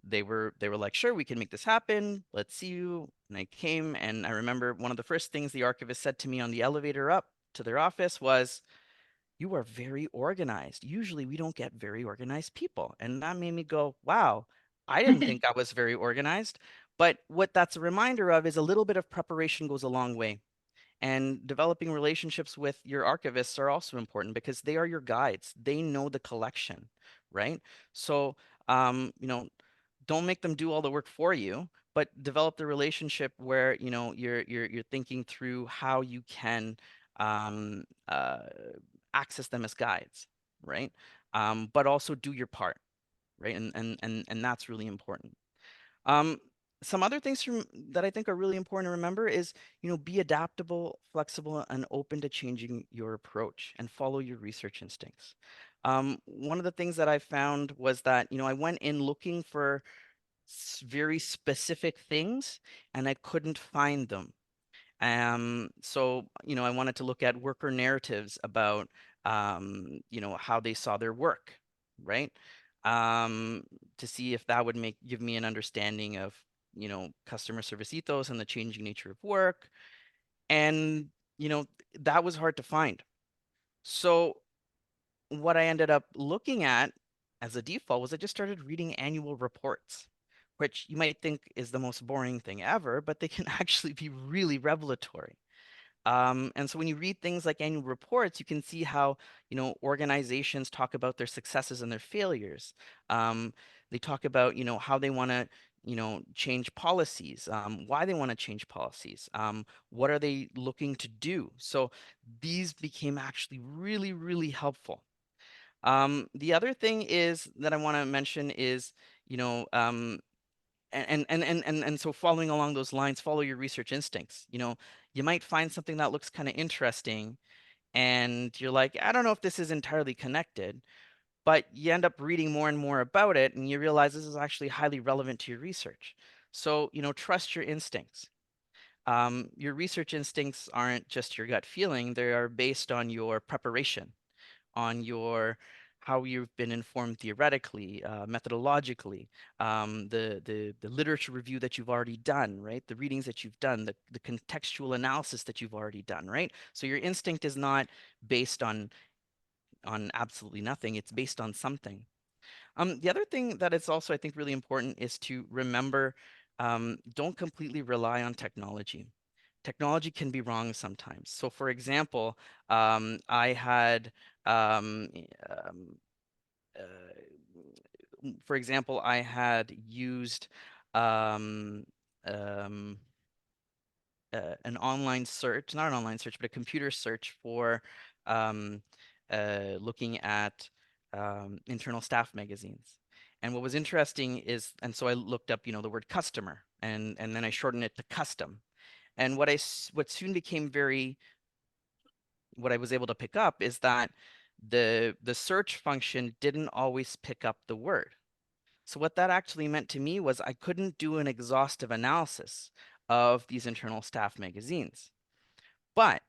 they were like, sure, we can make this happen. Let's see you. And I came, and I remember one of the first things the archivist said to me on the elevator up to their office was, "You are very organized. Usually we don't get very organized people." And that made me go, wow, I didn't think I was very organized. But what that's a reminder of is a little bit of preparation goes a long way. And developing relationships with your archivists are also important because they are your guides. They know the collection, right? So, don't make them do all the work for you, but develop the relationship where, you know, you're thinking through how you can um, uh, access them as guides, right? But also do your part, right? And that's really important. Um, some other things that I think are really important to remember is, you know, be adaptable, flexible, and open to changing your approach and follow your research instincts. One of the things that I found was that, you know, I went in looking for very specific things and I couldn't find them. So, you know, I wanted to look at worker narratives about, you know, how they saw their work, right? Um, to see if that would give me an understanding of, you know, customer service ethos and the changing nature of work. And, you know, that was hard to find. So what I ended up looking at as a default was I just started reading annual reports, which you might think is the most boring thing ever, but they can actually be really revelatory. And so when you read things like annual reports, you can see how, you know, organizations talk about their successes and their failures. They talk about, you know, how they want to, you know, change policies, why they want to change policies, what are they looking to do. So these became actually really, really helpful. The other thing is that I want to mention is, you know, and so following along those lines, follow your research instincts. You know, you might find something that looks kind of interesting and you're like, I don't know if this is entirely connected, but you end up reading more and more about it and you realize this is actually highly relevant to your research. So, you know, trust your instincts. Your research instincts aren't just your gut feeling, they are based on your preparation, on your how you've been informed theoretically, methodologically, the literature review that you've already done, right? The readings that you've done, the contextual analysis that you've already done, right? So your instinct is not based on absolutely nothing. It's based on something. The other thing that is also, I think, really important is to remember, don't completely rely on technology. Technology can be wrong sometimes. So for example, I had, um, um, for example, I had used um, um, an online search, not an online search, but a computer search for um, looking at internal staff magazines. And what was interesting is, and so I looked up, you know, the word customer, and then I shortened it to custom. And what soon became what I was able to pick up is that the search function didn't always pick up the word. So what that actually meant to me was I couldn't do an exhaustive analysis of these internal staff magazines. But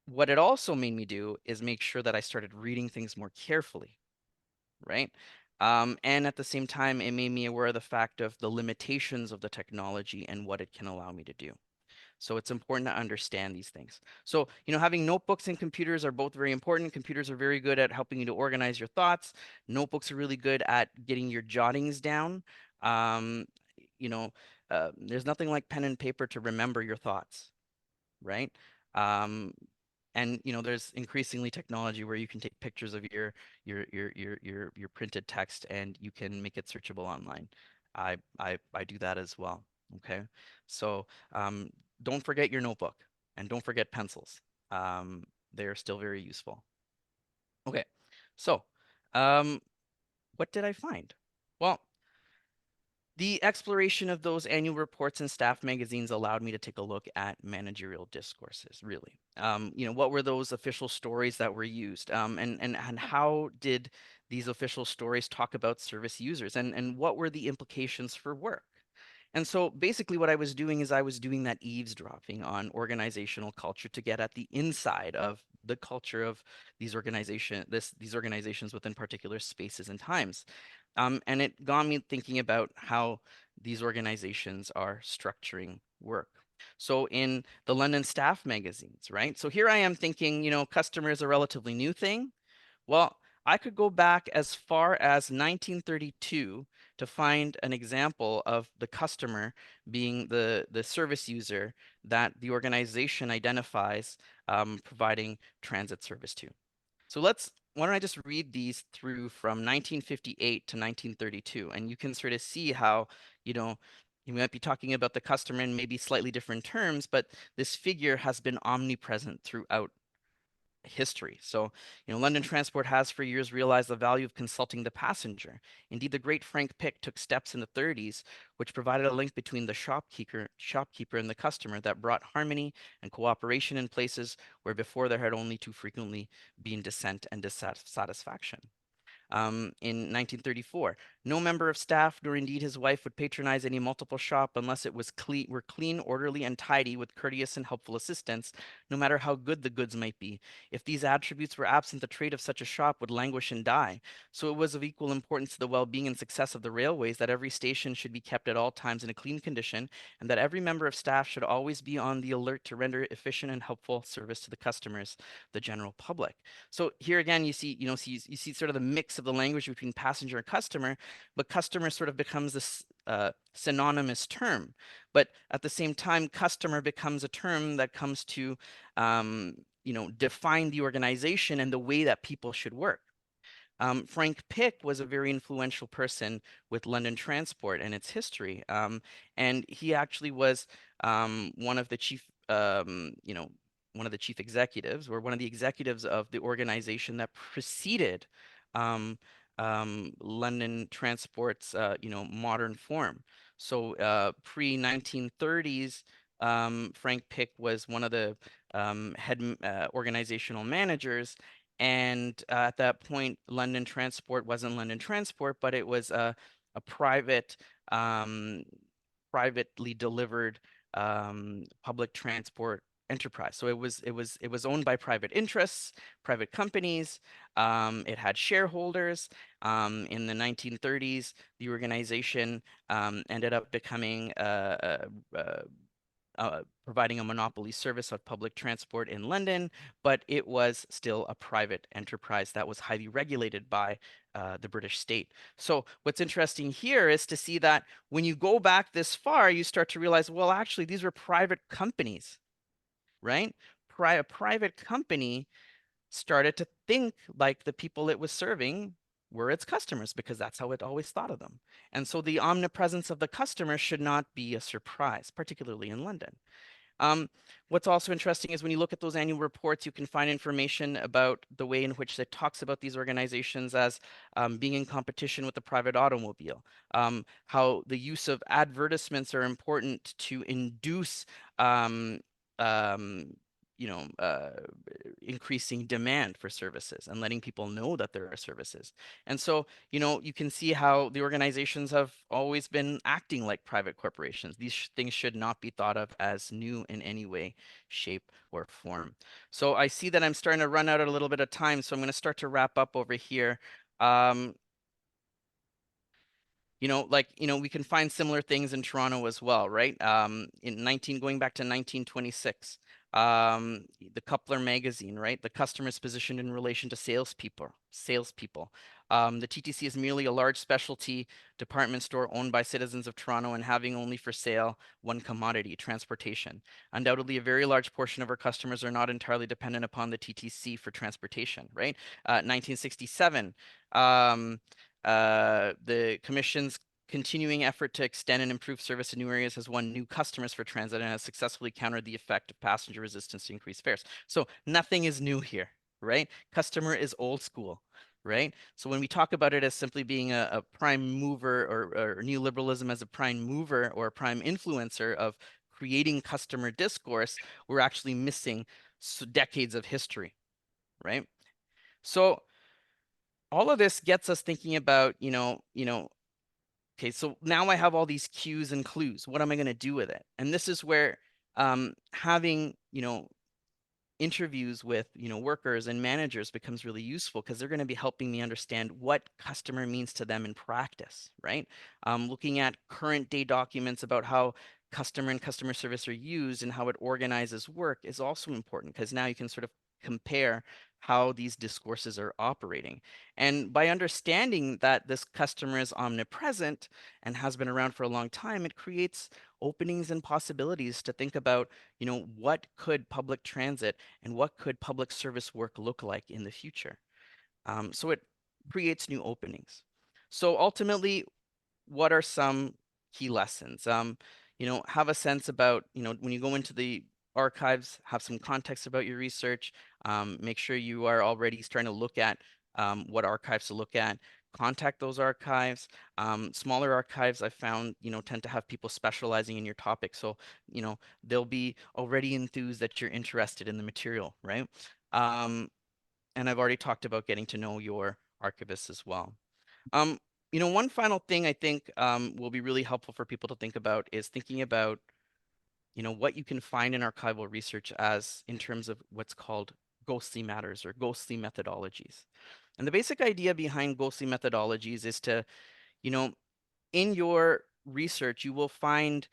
what it also made me do is make sure that I started reading things more carefully, right? And at the same time, it made me aware of the fact of the limitations of the technology and what it can allow me to do. So it's important to understand these things. So, you know, having notebooks and computers are both very important. Computers are very good at helping you to organize your thoughts. Notebooks are really good at getting your jottings down. Um, you know, there's nothing like pen and paper to remember your thoughts, right? Um, and you know, there's increasingly technology where you can take pictures of your printed text and you can make it searchable online. I do that as well. Okay, so don't forget your notebook and don't forget pencils. Um, they are still very useful. Okay, so um, what did I find? Well, the exploration of those annual reports and staff magazines allowed me to take a look at managerial discourses, really. You know, what were those official stories that were used? And how did these official stories talk about service users? And what were the implications for work? And so basically what I was doing is I was doing that eavesdropping on organizational culture to get at the inside of the culture of these organizations within particular spaces and times. And it got me thinking about how these organizations are structuring work. So in the London staff magazines, right? So here I am thinking, you know, customer is a relatively new thing. Well, I could go back as far as 1932 to find an example of the customer being the service user that the organization identifies providing transit service to. So let's why don't I just read these through from 1958 to 1932, and you can sort of see how, you know, you might be talking about the customer in maybe slightly different terms, but this figure has been omnipresent throughout history. So, London Transport has for years realized the value of consulting the passenger. Indeed, the great Frank Pick took steps in the 30s, which provided a link between the shopkeeper and the customer that brought harmony and cooperation in places where before there had only too frequently been dissent and dissatisfaction. In 1934. No member of staff, nor indeed his wife, would patronize any multiple shop unless it was were clean, orderly, and tidy, with courteous and helpful assistance, no matter how good the goods might be. If these attributes were absent, the trade of such a shop would languish and die. So it was of equal importance to the well-being and success of the railways that every station should be kept at all times in a clean condition, and that every member of staff should always be on the alert to render efficient and helpful service to the customers, the general public. So here again, you see, you see sort of the mix of the language between passenger and customer, but customer sort of becomes this synonymous term. But at the same time, customer becomes a term that comes to, define the organization and the way that people should work. Frank Pick was a very influential person with London Transport and its history. And he actually was one of the chief, one of the chief executives, or one of the executives of the organization that preceded um, London Transport's, modern form. So pre 1930s, Frank Pick was one of the head organizational managers, and at that point, London Transport wasn't London Transport, but it was a private, um, privately delivered public transport enterprise. So it was owned by private interests, private companies. It had shareholders. In the 1930s, the organization ended up becoming providing a monopoly service of public transport in London, but it was still a private enterprise that was highly regulated by the British state. So what's interesting here is to see that when you go back this far, you start to realize, well, actually, these were private companies, right? A private company started to think like the people it was serving were its customers, because that's how it always thought of them. And so the omnipresence of the customer should not be a surprise, particularly in London. Um, what's also interesting is when you look at those annual reports, you can find information about the way in which it talks about these organizations as being in competition with the private automobile, how the use of advertisements are important to induce um, um, you know, uh, increasing demand for services and letting people know that there are services. And so, you can see how the organizations have always been acting like private corporations. These things should not be thought of as new in any way, shape, or form. So I see that I'm starting to run out a little bit of time, so I'm going to start to wrap up over here. Um, we can find similar things in Toronto as well, right? Going back to 1926, the Coupler magazine, right? The customer's positioned in relation to salespeople. The TTC is merely a large specialty department store owned by citizens of Toronto and having only for sale one commodity, transportation. Undoubtedly, a very large portion of our customers are not entirely dependent upon the TTC for transportation, right? 1967, the Commission's continuing effort to extend and improve service in new areas has won new customers for transit and has successfully countered the effect of passenger resistance to increased fares. So nothing is new here, right? Customer is old school, right? So when we talk about it as simply being a prime mover, or neoliberalism as a prime mover or a prime influencer of creating customer discourse, we're actually missing decades of history, right? So all of this gets us thinking about, okay, so now I have all these cues and clues. What am I going to do with it? And this is where having, interviews with, workers and managers becomes really useful, because they're going to be helping me understand what customer means to them in practice, right? Looking at current day documents about how customer and customer service are used and how it organizes work is also important, because now you can sort of compare how these discourses are operating. And by understanding that this customer is omnipresent and has been around for a long time, it creates openings and possibilities to think about, what could public transit and what could public service work look like in the future. So it creates new openings. So ultimately, what are some key lessons? Have a sense about, when you go into the archives, have some context about your research. Make sure you are already starting to look at what archives to look at. Contact those archives. Smaller archives, I've found, tend to have people specializing in your topic. So, they'll be already enthused that you're interested in the material, right? And I've already talked about getting to know your archivists as well. One final thing I think will be really helpful for people to think about is thinking about, what you can find in archival research as in terms of what's called ghostly matters or ghostly methodologies. And the basic idea behind ghostly methodologies is to, you know, in your research, you will find,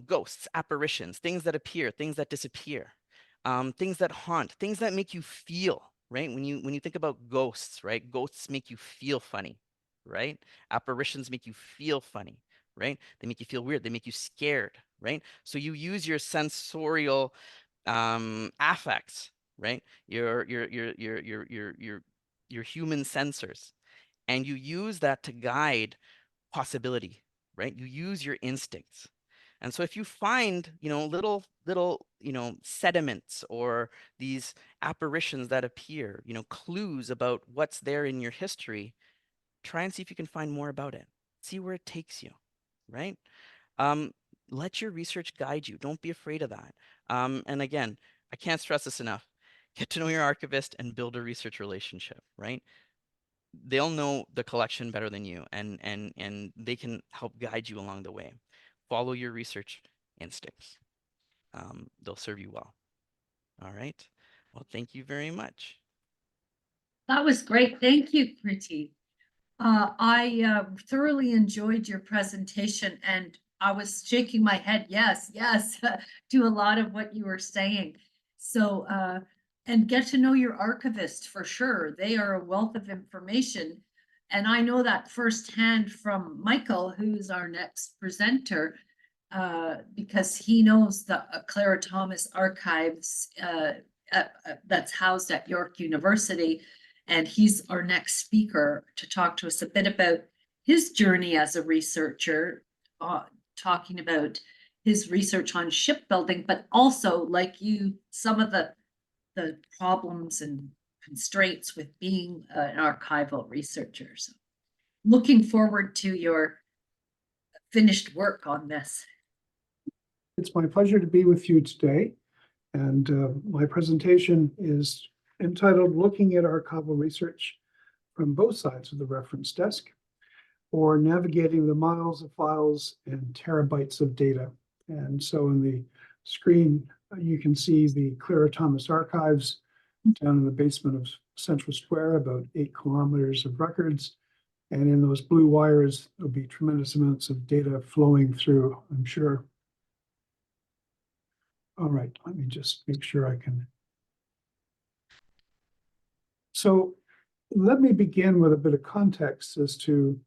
ghosts, apparitions, things that appear, things that disappear, things that haunt, things that make you feel, right? When you think about ghosts, right? Ghosts make you feel funny, right? Apparitions make you feel funny, right? They make you feel weird. They make you scared, right? So you use your sensorial affects, right? Your human sensors, and you use that to guide possibility, right? You use your instincts. And so if you find, little, sediments or these apparitions that appear, clues about what's there in your history, try and see if you can find more about it. See where it takes you, right? Um, Let your research guide you. Don't be afraid of that. And again, I can't stress this enough. Get to know your archivist and build a research relationship, right? They'll know the collection better than you, and they can help guide you along the way. Follow your research instincts. They'll serve you well. All right. Well, thank you very much. That was great. Thank you, Kritee. I thoroughly enjoyed your presentation, and I was shaking my head, yes, yes, to a lot of what you were saying. So, and get to know your archivist for sure. They are a wealth of information. And I know that firsthand from Michael, who's our next presenter, because he knows the Clara Thomas archives that's housed at York University. And he's our next speaker to talk to us a bit about his journey as a researcher, talking about his research on shipbuilding, but also, like you, some of the problems and constraints with being an archival researcher. So looking forward to your finished work on this. It's my pleasure to be with you today. And my presentation is entitled Looking at Archival Research from Both Sides of the Reference Desk, or Navigating the Miles of Files and Terabytes of Data. And so in the screen, you can see the Clara Thomas archives down in the basement of Central Square, about 8 kilometers of records. And in those blue wires, there'll be tremendous amounts of data flowing through, I'm sure. All right, let me just make sure I can. So let me begin with a bit of context as to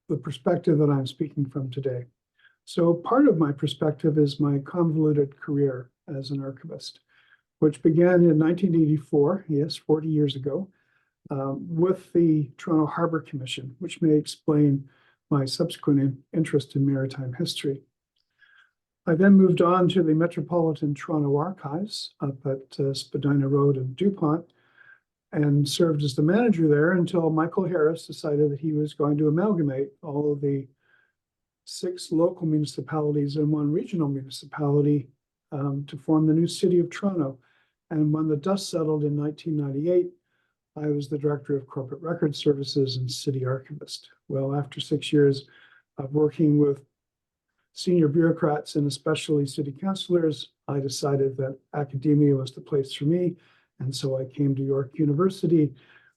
the perspective that I'm speaking from today. So part of my perspective is my convoluted career as an archivist, which began in 1984, yes, 40 years ago, with the Toronto Harbour Commission, which may explain my subsequent interest in maritime history. I then moved on to the Metropolitan Toronto Archives up at Spadina Road and DuPont, and served as the manager there until Michael Harris decided that he was going to amalgamate all of the 6 local municipalities and 1 regional municipality to form the new city of Toronto. And when the dust settled in 1998, I was the director of corporate record services and city archivist. Well, after 6 years of working with senior bureaucrats and especially city councillors, I decided that academia was the place for me. And so I came to York University,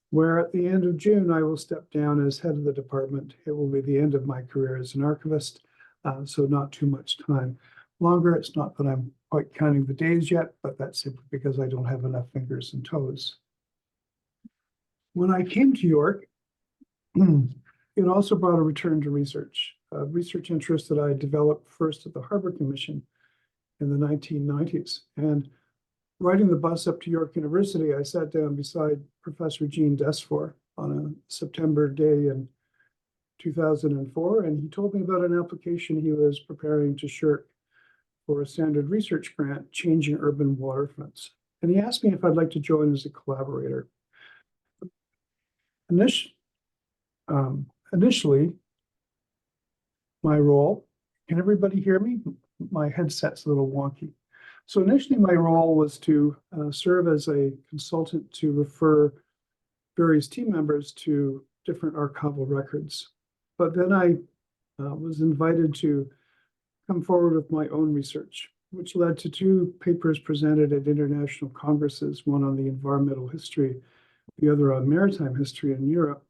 where at the end of June, I will step down as head of the department. It will be the end of my career as an archivist, so not too much time longer. It's not that I'm quite counting the days yet, but that's simply because I don't have enough fingers and toes. When I came to York, it also brought a return to research, a research interest that I developed first at the Harbour Commission in the 1990s. And riding the bus up to York University, I sat down beside Professor Jean Desfor on a September day in 2004, and he told me about an application he was preparing to shirk for a standard research grant, Changing Urban Waterfronts. And he asked me if I'd like to join as a collaborator. Initially, my role, can everybody hear me? My headset's a little wonky. So initially my role was to serve as a consultant to refer various team members to different archival records. But then I was invited to come forward with my own research, which led to 2 papers presented at international congresses, one on the environmental history, the other on maritime history in Europe,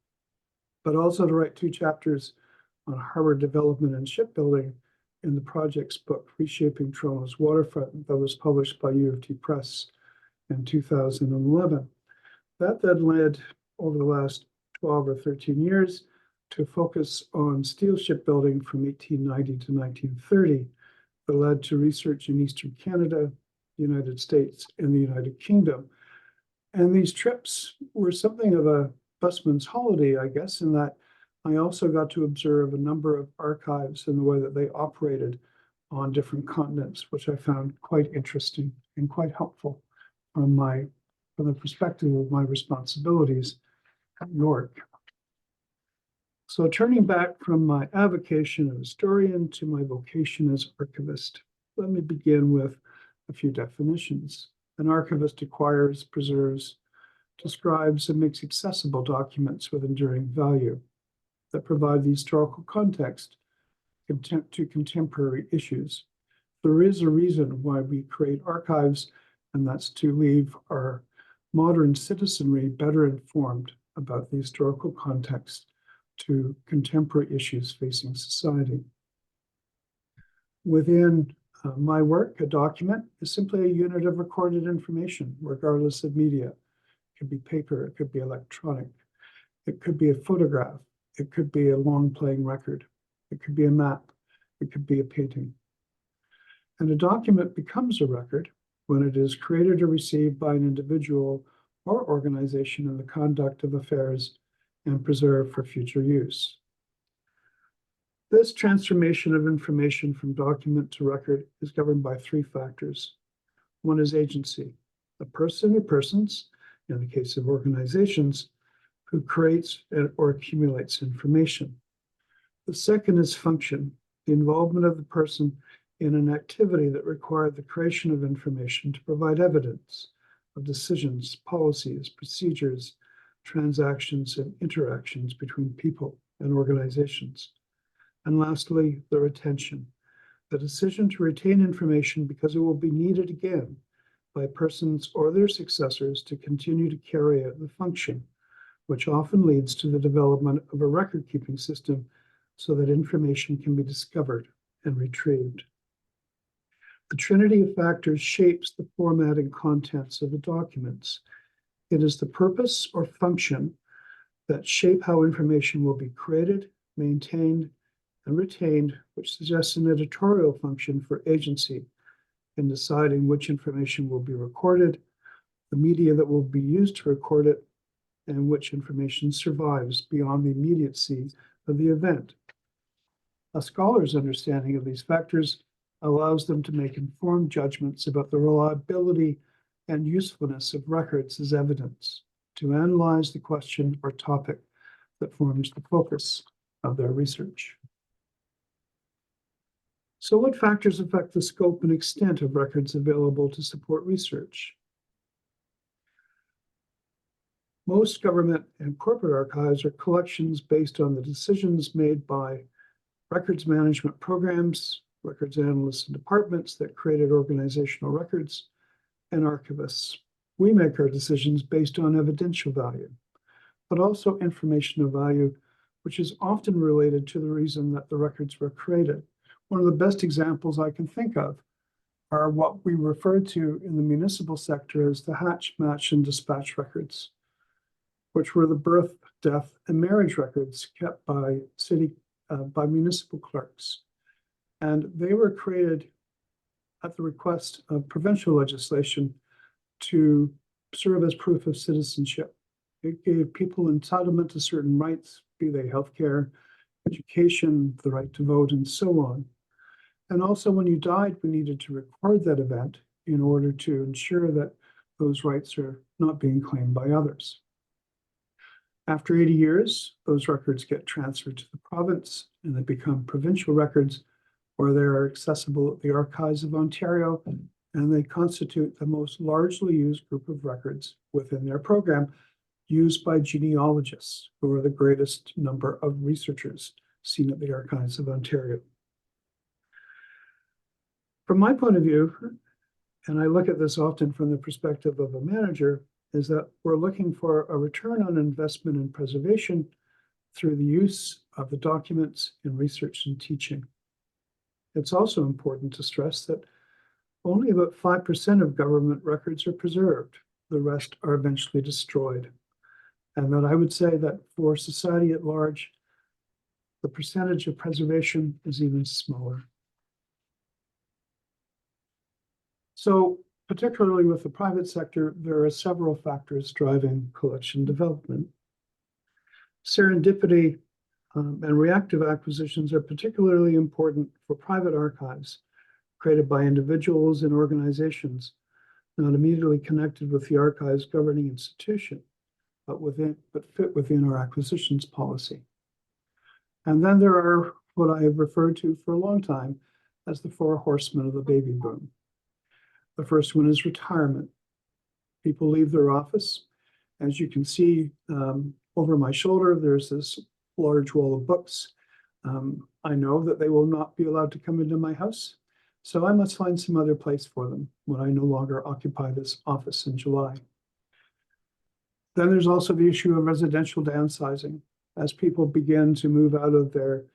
but also to write 2 chapters on harbor development and shipbuilding in the project's book, Reshaping Toronto's Waterfront, that was published by U of T Press in 2011. That then led, over the last 12 or 13 years, to focus on steel shipbuilding from 1890 to 1930, that led to research in Eastern Canada, the United States, and the United Kingdom. And these trips were something of a busman's holiday, I guess, in that I also got to observe a number of archives and the way that they operated on different continents, which I found quite interesting and quite helpful from the perspective of my responsibilities at York. So turning back from my avocation as historian to my vocation as archivist, let me begin with a few definitions. An archivist acquires, preserves, describes, and makes accessible documents with enduring value that provide the historical context to contemporary issues. There is a reason why we create archives, and that's to leave our modern citizenry better informed about the historical context to contemporary issues facing society. Within my work, a document is simply a unit of recorded information, regardless of media. It could be paper, it could be electronic, it could be a photograph, it could be a long playing record, it could be a map, it could be a painting. And a document becomes a record when it is created or received by an individual or organization in the conduct of affairs and preserved for future use. This transformation of information from document to record is governed by 3 factors. One is agency, a person or persons, in the case of organizations, who creates or accumulates information. The second is function, the involvement of the person in an activity that required the creation of information to provide evidence of decisions, policies, procedures, transactions, and interactions between people and organizations. And lastly, the retention, the decision to retain information because it will be needed again by persons or their successors to continue to carry out the function, which often leads to the development of a record-keeping system so that information can be discovered and retrieved. The trinity of factors shapes the format and contents of the documents. It is the purpose or function that shape how information will be created, maintained, and retained, which suggests an editorial function for agency in deciding which information will be recorded, the media that will be used to record it, and which information survives beyond the immediacy of the event. A scholar's understanding of these factors allows them to make informed judgments about the reliability and usefulness of records as evidence, to analyze the question or topic that forms the focus of their research. So what factors affect the scope and extent of records available to support research? Most government and corporate archives are collections based on the decisions made by records management programs, records analysts and departments that created organizational records, and archivists. We make our decisions based on evidential value, but also informational value, which is often related to the reason that the records were created. One of the best examples I can think of are what we refer to in the municipal sector as the hatch, match, and dispatch records, which were the birth, death, and marriage records kept by by municipal clerks. And they were created at the request of provincial legislation to serve as proof of citizenship. It gave people entitlement to certain rights, be they healthcare, education, the right to vote, and so on. And also when you died, we needed to record that event in order to ensure that those rights are not being claimed by others. After 80 years, those records get transferred to the province and they become provincial records, where they are accessible at the Archives of Ontario, and they constitute the most largely used group of records within their program, used by genealogists, who are the greatest number of researchers seen at the Archives of Ontario. From my point of view, and I look at this often from the perspective of a manager, is that we're looking for a return on investment in preservation through the use of the documents in research and teaching. It's also important to stress that only about 5% of government records are preserved. The rest are eventually destroyed. And that I would say that for society at large, the percentage of preservation is even smaller. So particularly with the private sector, there are several factors driving collection development. Serendipity and reactive acquisitions are particularly important for private archives created by individuals and organizations not immediately connected with the archive's governing institution, but fit within our acquisitions policy. And then there are what I have referred to for a long time as the four horsemen of the baby boom. The first one is retirement. People leave their office. As you can see over my shoulder, there's this large wall of books. I know that they will not be allowed to come into my house, so I must find some other place for them when I no longer occupy this office in July. Then there's also the issue of residential downsizing. As people begin to move out of their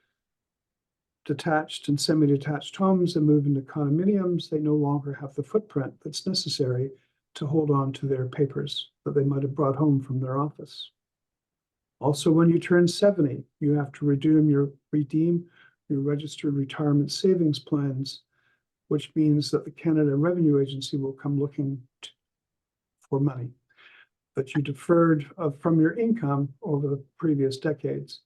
detached and semi-detached homes and move into condominiums, they no longer have the footprint that's necessary to hold on to their papers that they might have brought home from their office. Also, when you turn 70, you have to redeem your registered retirement savings plans, which means that the Canada Revenue Agency will come looking for money that you deferred from your income over the previous decades.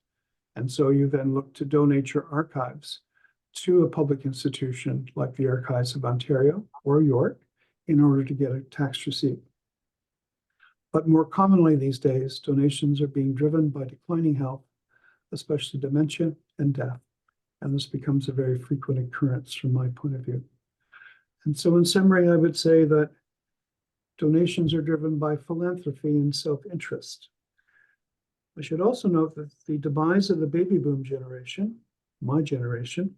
And so you then look to donate your archives to a public institution like the Archives of Ontario or York in order to get a tax receipt. But more commonly these days, donations are being driven by declining health, especially dementia and death. And this becomes a very frequent occurrence from my point of view. And so in summary, I would say that donations are driven by philanthropy and self-interest. I should also note that the demise of the baby boom generation, my generation,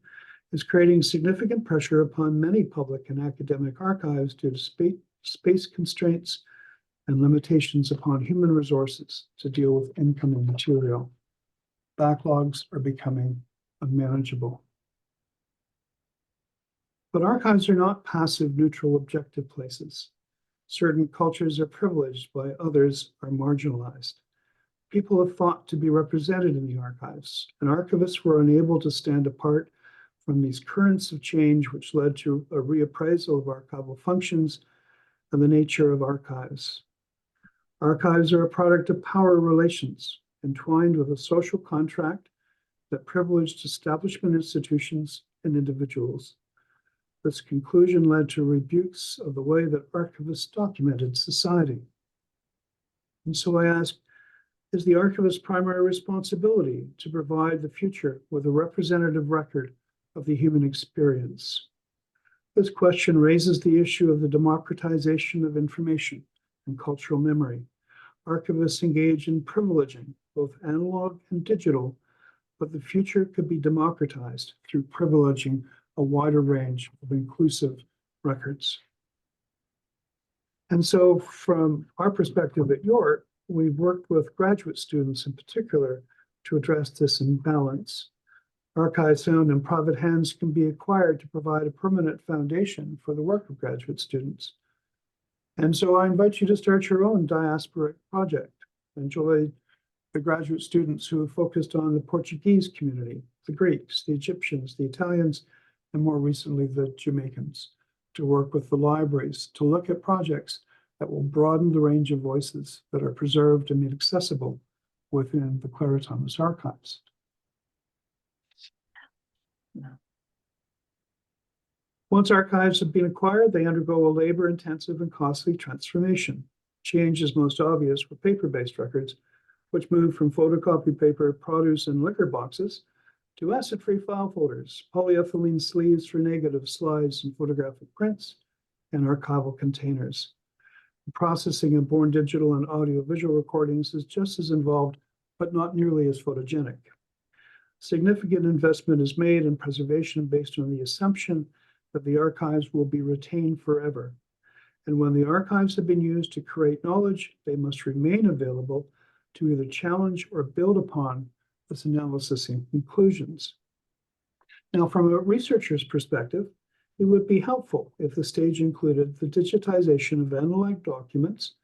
is creating significant pressure upon many public and academic archives due to space constraints and limitations upon human resources to deal with incoming material. Backlogs are becoming unmanageable. But archives are not passive, neutral, objective places. Certain cultures are privileged while others are marginalized. People have fought to be represented in the archives, and archivists were unable to stand apart from these currents of change, which led to a reappraisal of archival functions and the nature of archives. Archives are a product of power relations, entwined with a social contract that privileged establishment institutions and individuals. This conclusion led to rebukes of the way that archivists documented society. And so I ask, is the archivist's primary responsibility to provide the future with a representative record of the human experience? This question raises the issue of the democratization of information and cultural memory. Archivists engage in privileging both analog and digital, but the future could be democratized through privileging a wider range of inclusive records. And so from our perspective at York, we've worked with graduate students in particular to address this imbalance. Archives found in private hands can be acquired to provide a permanent foundation for the work of graduate students. And so I invite you to start your own diasporic project. Enjoy the graduate students who have focused on the Portuguese community, the Greeks, the Egyptians, the Italians, and more recently, the Jamaicans, to work with the libraries, to look at projects that will broaden the range of voices that are preserved and made accessible within the Claritamus archives. Once archives have been acquired, they undergo a labor-intensive and costly transformation. Change is most obvious for paper-based records, which move from photocopy paper, produce, and liquor boxes to acid-free file folders, polyethylene sleeves for negative slides and photographic prints, and archival containers. The processing of born digital and audio-visual recordings is just as involved, but not nearly as photogenic. Significant investment is made in preservation based on the assumption that the archives will be retained forever. And when the archives have been used to create knowledge, they must remain available to either challenge or build upon this analysis and conclusions. Now, from a researcher's perspective, it would be helpful if the stage included the digitization of analog documents,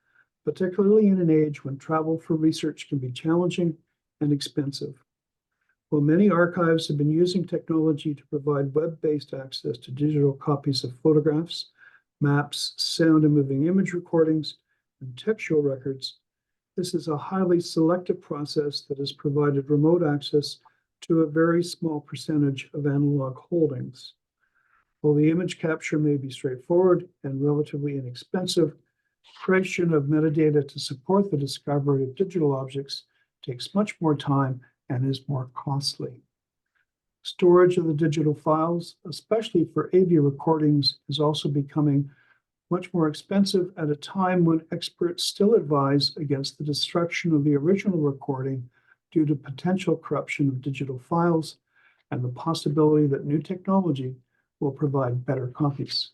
particularly in an age when travel for research can be challenging and expensive. While many archives have been using technology to provide web-based access to digital copies of photographs, maps, sound and moving image recordings, and textual records, this is a highly selective process that has provided remote access to a very small percentage of analog holdings. While the image capture may be straightforward and relatively inexpensive, creation of metadata to support the discovery of digital objects takes much more time and is more costly. Storage of the digital files, especially for AV recordings, is also becoming much more expensive at a time when experts still advise against the destruction of the original recording due to potential corruption of digital files and the possibility that new technology will provide better copies.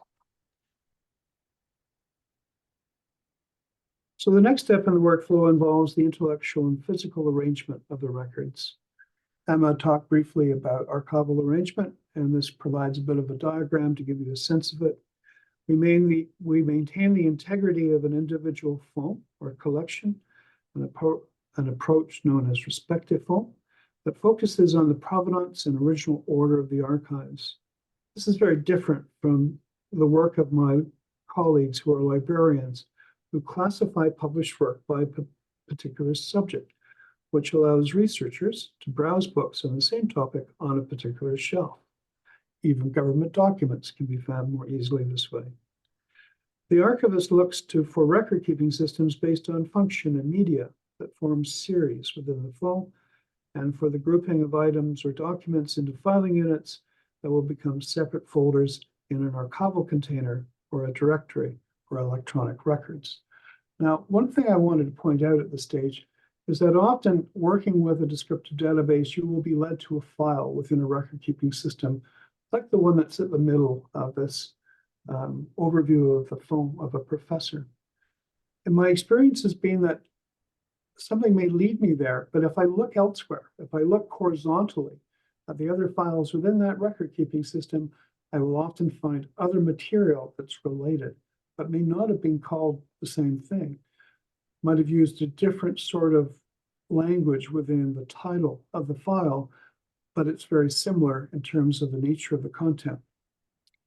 So the next step in the workflow involves the intellectual and physical arrangement of the records. Ahmed talked briefly about archival arrangement, and this provides a bit of a diagram to give you a sense of it. We maintain the integrity of an individual phone or collection, an approach known as respective phone, that focuses on the provenance and original order of the archives. This is very different from the work of my colleagues who are librarians, who classify published work by a particular subject, which allows researchers to browse books on the same topic on a particular shelf. Even government documents can be found more easily this way. The archivist looks for record-keeping systems based on function and media that form series within the phone, and for the grouping of items or documents into filing units that will become separate folders in an archival container or a directory for electronic records. Now, one thing I wanted to point out at this stage is that often working with a descriptive database, you will be led to a file within a record-keeping system, like the one that's at the middle of this overview of the phone of a professor. And my experience has been that something may lead me there, but if I look elsewhere, if I look horizontally at the other files within that record-keeping system, I will often find other material that's related, but may not have been called the same thing. Might have used a different sort of language within the title of the file, but it's very similar in terms of the nature of the content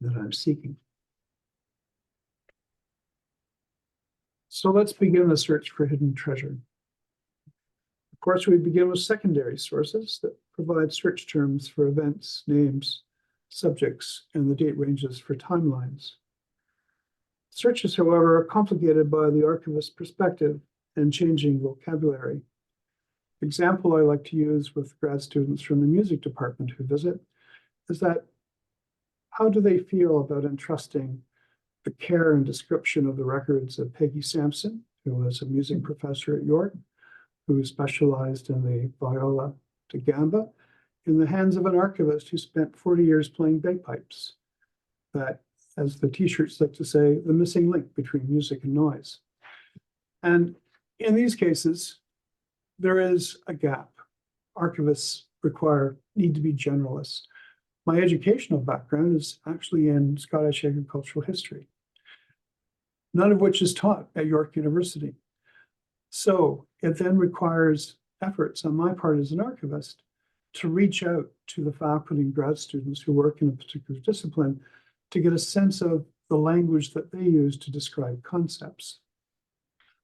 that I'm seeking. So let's begin the search for hidden treasure. Of course, we begin with secondary sources that provide search terms for events, names, subjects, and the date ranges for timelines. Searches, however, are complicated by the archivist's perspective and changing vocabulary. Example I like to use with grad students from the music department who visit is that how do they feel about entrusting the care and description of the records of Peggy Sampson, who was a music professor at York, who specialized in the viola da gamba, in the hands of an archivist who spent 40 years playing bagpipes? That, as the t-shirts like to say, the missing link between music and noise. And in these cases, there is a gap. Archivists need to be generalists. My educational background is actually in Scottish agricultural history, none of which is taught at York University. So it then requires efforts on my part as an archivist to reach out to the faculty and grad students who work in a particular discipline to get a sense of the language that they use to describe concepts.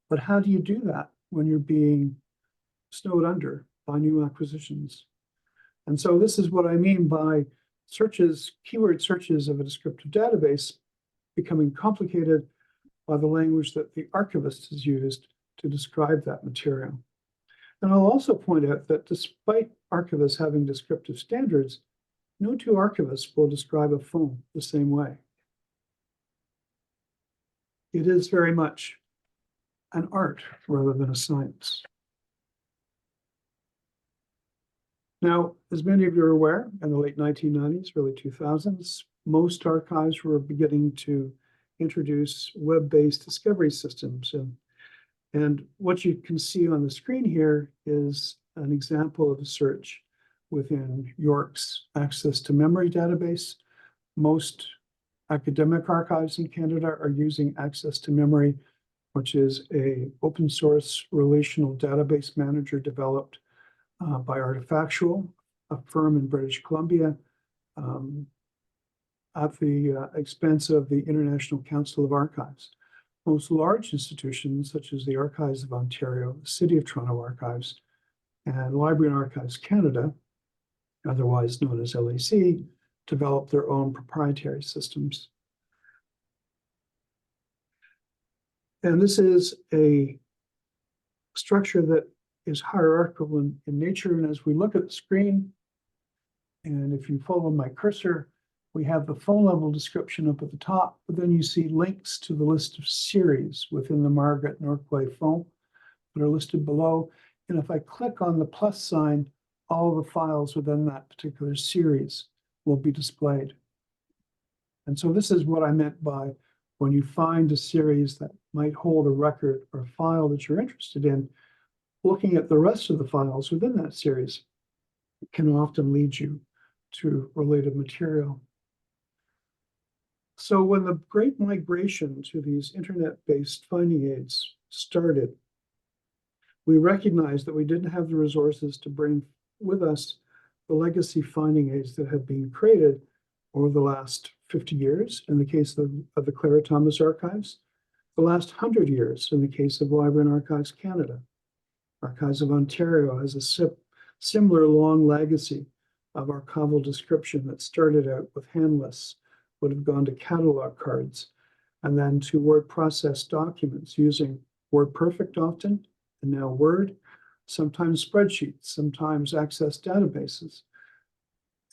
But how do you do that when you're being snowed under by new acquisitions? And so this is what I mean by searches, keyword searches of a descriptive database becoming complicated by the language that the archivist has used to describe that material. And I'll also point out that despite archivists having descriptive standards, no two archivists will describe a phone the same way. It is very much an art rather than a science. Now, as many of you are aware, in the late 1990s, early 2000s, most archives were beginning to introduce web-based discovery systems. And what you can see on the screen here is an example of a search within York's Access to Memory database. Most academic archives in Canada are using Access to Memory, which is an open source relational database manager developed by Artifactual, a firm in British Columbia, at the expense of the International Council of Archives. Most large institutions, such as the Archives of Ontario, the City of Toronto Archives, and Library and Archives Canada, otherwise known as LAC, develop their own proprietary systems. And this is a structure that is hierarchical in nature. And as we look at the screen, and if you follow my cursor, we have the phone level description up at the top, but then you see links to the list of series within the Margaret Norquay phone that are listed below. And if I click on the plus sign, all the files within that particular series will be displayed. And so this is what I meant by when you find a series that might hold a record or a file that you're interested in, looking at the rest of the files within that series can often lead you to related material. So when the great migration to these internet-based finding aids started, we recognized that we didn't have the resources to bring with us the legacy finding aids that have been created over the last 50 years in the case of the Clara Thomas Archives, the last 100 years in the case of Library and Archives Canada. Archives of Ontario has a similar long legacy of archival description that started out with hand lists, would have gone to catalog cards, and then to word processed documents using WordPerfect often, and now Word, sometimes spreadsheets, sometimes Access databases.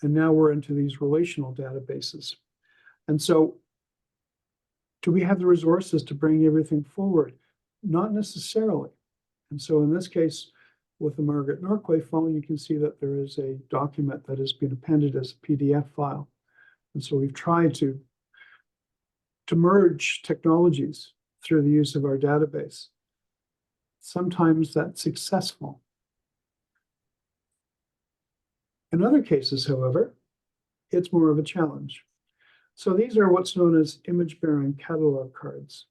And now we're into these relational databases. And so, do we have the resources to bring everything forward? Not necessarily. And so in this case, with the Margaret Norquay phone, you can see that there is a document that has been appended as a PDF file. And so we've tried to merge technologies through the use of our database. Sometimes that's successful. In other cases, however, it's more of a challenge. So these are what's known as image-bearing catalog cards.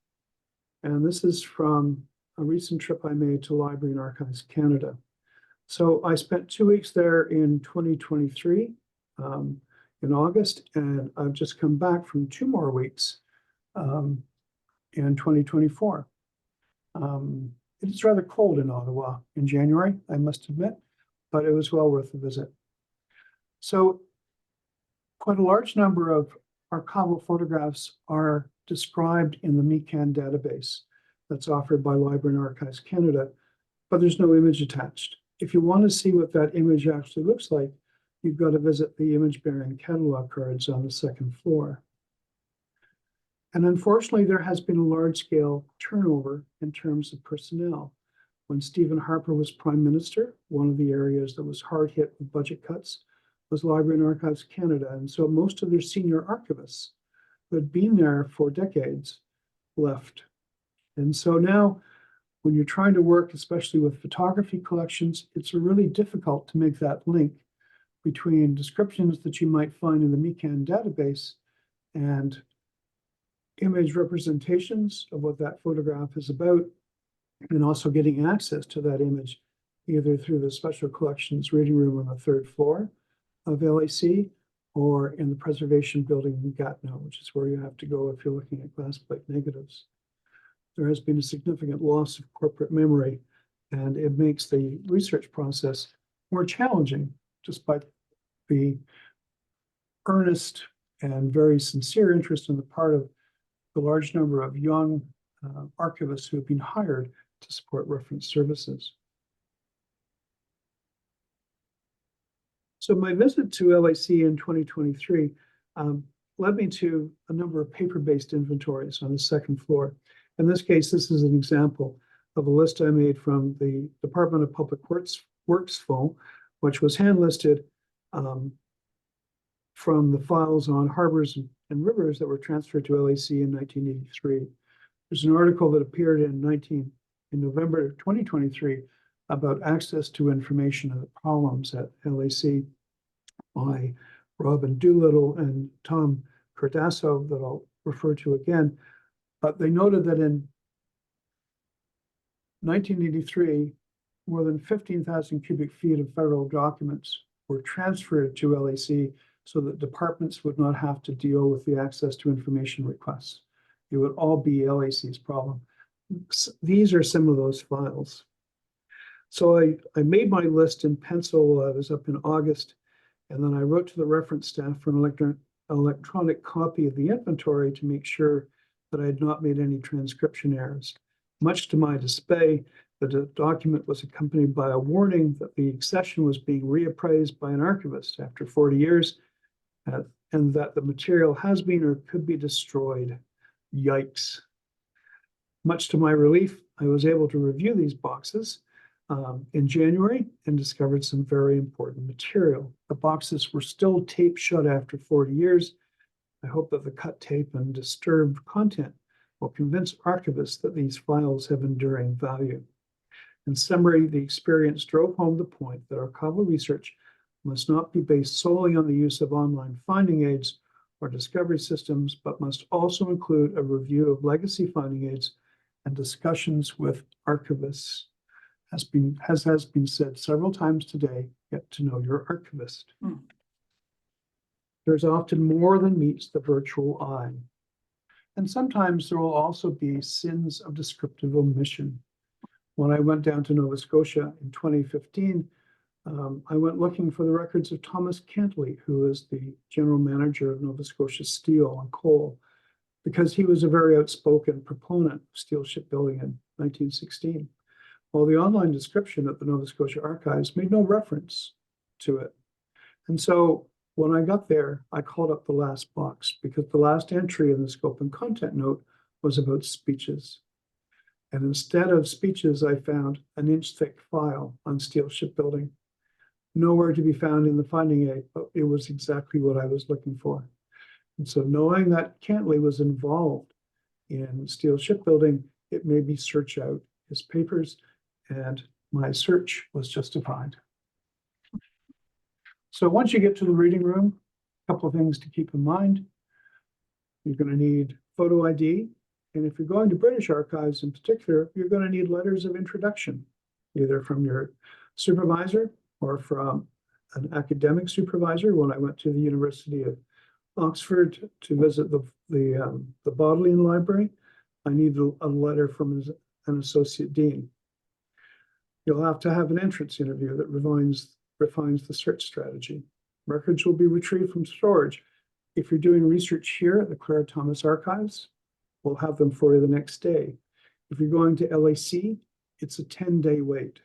And this is from a recent trip I made to Library and Archives Canada. So I spent 2 weeks there in 2023, in August, and I've just come back from 2 more weeks in 2024. It's rather cold in Ottawa in January, I must admit, but it was well worth the visit. So quite a large number of archival photographs are described in the MeCan database that's offered by Library and Archives Canada, but there's no image attached. If you want to see what that image actually looks like, you've got to visit the image-bearing catalog cards on the 2nd floor. And unfortunately, there has been a large-scale turnover in terms of personnel. When Stephen Harper was Prime Minister, one of the areas that was hard hit with budget cuts was Library and Archives Canada. And so most of their senior archivists who had been there for decades left. And so now, when you're trying to work, especially with photography collections, it's really difficult to make that link between descriptions that you might find in the MeCan database and image representations of what that photograph is about, and also getting access to that image either through the Special Collections reading room on the 3rd floor of LAC or in the preservation building in Gatineau, which is where you have to go if you're looking at glass plate negatives. there has been a significant loss of corporate memory, and it makes the research process more challenging, despite the earnest and very sincere interest on the part of the large number of young archivists who have been hired to support reference services. So my visit to LAC in 2023 led me to a number of paper-based inventories on the second floor. In this case, this is an example of a list I made from the Department of Public Works phone, which was hand-listed from the files on harbors and rivers that were transferred to LAC in 1983. There's an article that appeared in November 2023 about access to information and the problems at LAC by Robin Doolittle and Tom Cardasso that I'll refer to again. But they noted that in 1983, more than 15,000 cubic feet of federal documents were transferred to LAC so that departments would not have to deal with the access to information requests. It would all be LAC's problem. These are some of those files. So I made my list in pencil. I was up in August, and then I wrote to the reference staff for an electronic copy of the inventory to make sure that I had not made any transcription errors. Much to my dismay, the document was accompanied by a warning that the accession was being reappraised by an archivist after 40 years, and that the material has been or could be destroyed. Yikes. Much to my relief, I was able to review these boxes in January and discovered some very important material. The boxes were still taped shut after 40 years. I hope that the cut tape and disturbed content will convince archivists that these files have enduring value. In summary, the experience drove home the point that archival research must not be based solely on the use of online finding aids or discovery systems, but must also include a review of legacy finding aids and discussions with archivists. As has been said several times today, get to know your archivist. There's often more than meets the virtual eye. And sometimes there will also be sins of descriptive omission. When I went down to Nova Scotia in 2015, I went looking for the records of Thomas Cantley, who is the general manager of Nova Scotia Steel and Coal, because he was a very outspoken proponent of steel shipbuilding in 1916. While the online description at the Nova Scotia Archives made no reference to it. And so when I got there, I called up the last box because the last entry in the scope and content note was about speeches. And instead of speeches, I found an inch-thick file on steel shipbuilding. Nowhere to be found in the finding aid, but it was exactly what I was looking for. And so knowing that Cantley was involved in steel shipbuilding, it made me search out his papers, and my search was justified. So once you get to the reading room, a couple of things to keep in mind. You're going to need photo ID. And if you're going to British archives in particular, you're going to need letters of introduction, either from your supervisor or from an academic supervisor. When I went to the University of Oxford to visit the Bodleian Library, I needed a letter from an associate dean. You'll have to have an entrance interview that refines the search strategy. Records will be retrieved from storage. If you're doing research here at the Clara Thomas Archives, we'll have them for you the next day. If you're going to LAC, it's a 10-day wait.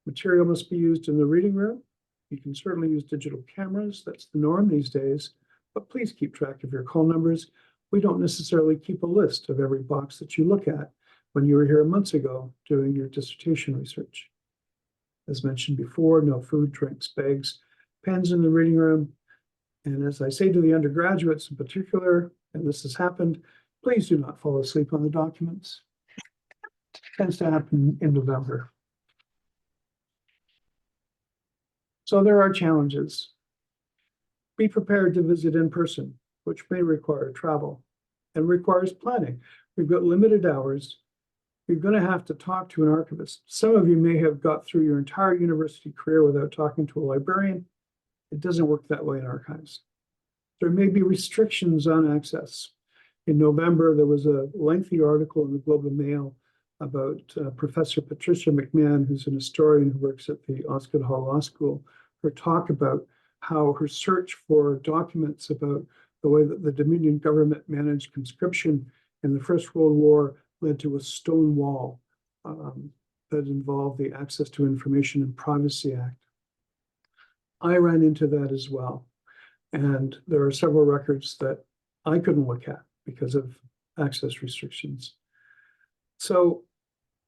Material must be used in the reading room. You can certainly use digital cameras. That's the norm these days, but please keep track of your call numbers. We don't necessarily keep a list of every box that you look at when you were here months ago doing your dissertation research. As mentioned before, no food, drinks, bags, pens in the reading room. And as I say to the undergraduates in particular, and this has happened, please do not fall asleep on the documents. It tends to happen in November. So there are challenges. Be prepared to visit in person, which may require travel and requires planning. We've got limited hours. You're going to have to talk to an archivist. Some of you may have got through your entire university career without talking to a librarian. It doesn't work that way in archives. There may be restrictions on access. In November, there was a lengthy article in the Globe and Mail about Professor Patricia McMahon, who's an historian who works at the Osgoode Hall Law School, her talk about how her search for documents about the way that the Dominion government managed conscription in the First World War led to a stone wall that involved the Access to Information and Privacy Act. I ran into that as well. And there are several records that I couldn't look at because of access restrictions. So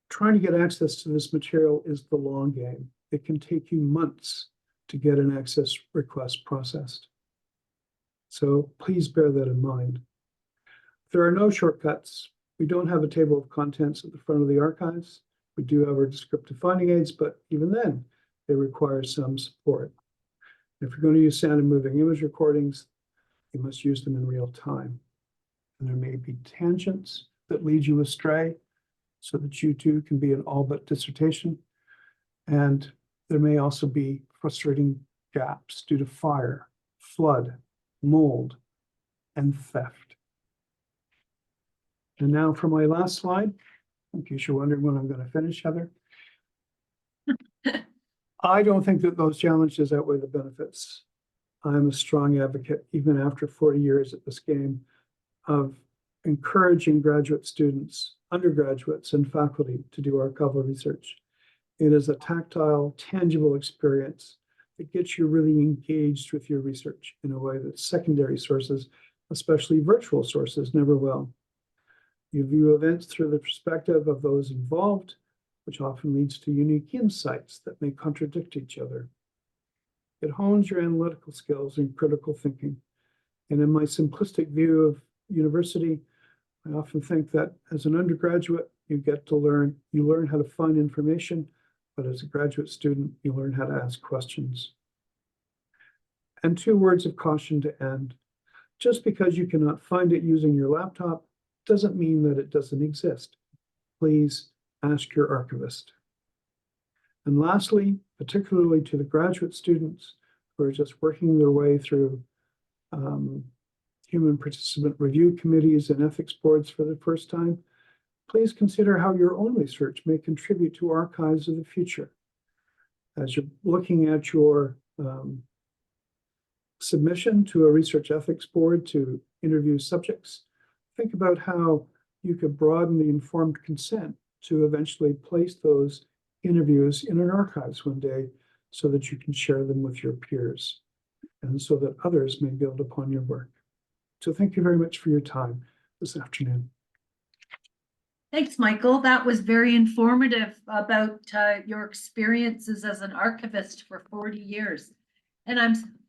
trying to get access to this material is the long game. It can take you months to get an access request processed. So please bear that in mind. There are no shortcuts. We don't have a table of contents at the front of the archives. We do have our descriptive finding aids, but even then, they require some support. If you're going to use sound and moving image recordings, you must use them in real time. And there may be tangents that lead you astray so that you too can be an all but dissertation. And there may also be frustrating gaps due to fire, flood, mold, and theft. And now for my last slide, in case you're wondering when I'm going to finish, Heather. I don't think that those challenges outweigh the benefits. I'm a strong advocate, even after 40 years at this game, of encouraging graduate students, undergraduates, and faculty to do archival research. It is a tactile, tangible experience that gets you really engaged with your research in a way that secondary sources, especially virtual sources, never will. You view events through the perspective of those involved, which often leads to unique insights that may contradict each other. It hones your analytical skills and critical thinking. And in my simplistic view of university, I often think that as an undergraduate, you learn how to find information, but as a graduate student, you learn how to ask questions. And 2 words of caution to end. Just because you cannot find it using your laptop doesn't mean that it doesn't exist. Please ask your archivist. And lastly, particularly to the graduate students who are just working their way through human participant review committees and ethics boards for the first time, please consider how your own research may contribute to archives of the future. As you're looking at your submission to a research ethics board to interview subjects, think about how you could broaden the informed consent to eventually place those interviews in an archives one day so that you can share them with your peers and so that others may build upon your work. So thank you very much for your time this afternoon. Thanks, Michael. That was very informative about your experiences as an archivist for 40 years. And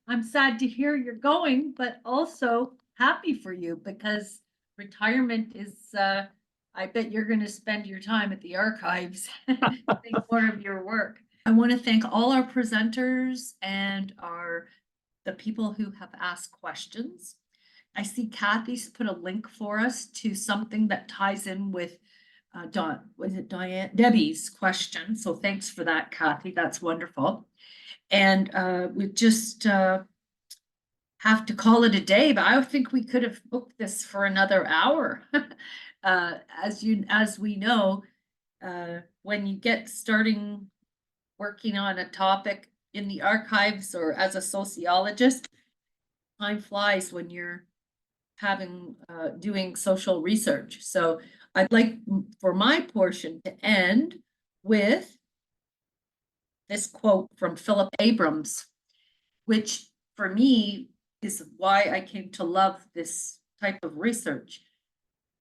I'm sad to hear you're going, but also happy for you because retirement is, I bet you're going to spend your time at the archives and think more of your work. I want to thank all our presenters and the people who have asked questions. I see Kathy's put a link for us to something that ties in with Debbie's question. So thanks for that, Kathy. That's wonderful. And we just have to call it a day, but I think we could have booked this for another hour. As we know, when you get starting working on a topic in the archives or as a sociologist, time flies when you're doing social research. So I'd like for my portion to end with this quote from Philip Abrams, which for me is why I came to love this type of research.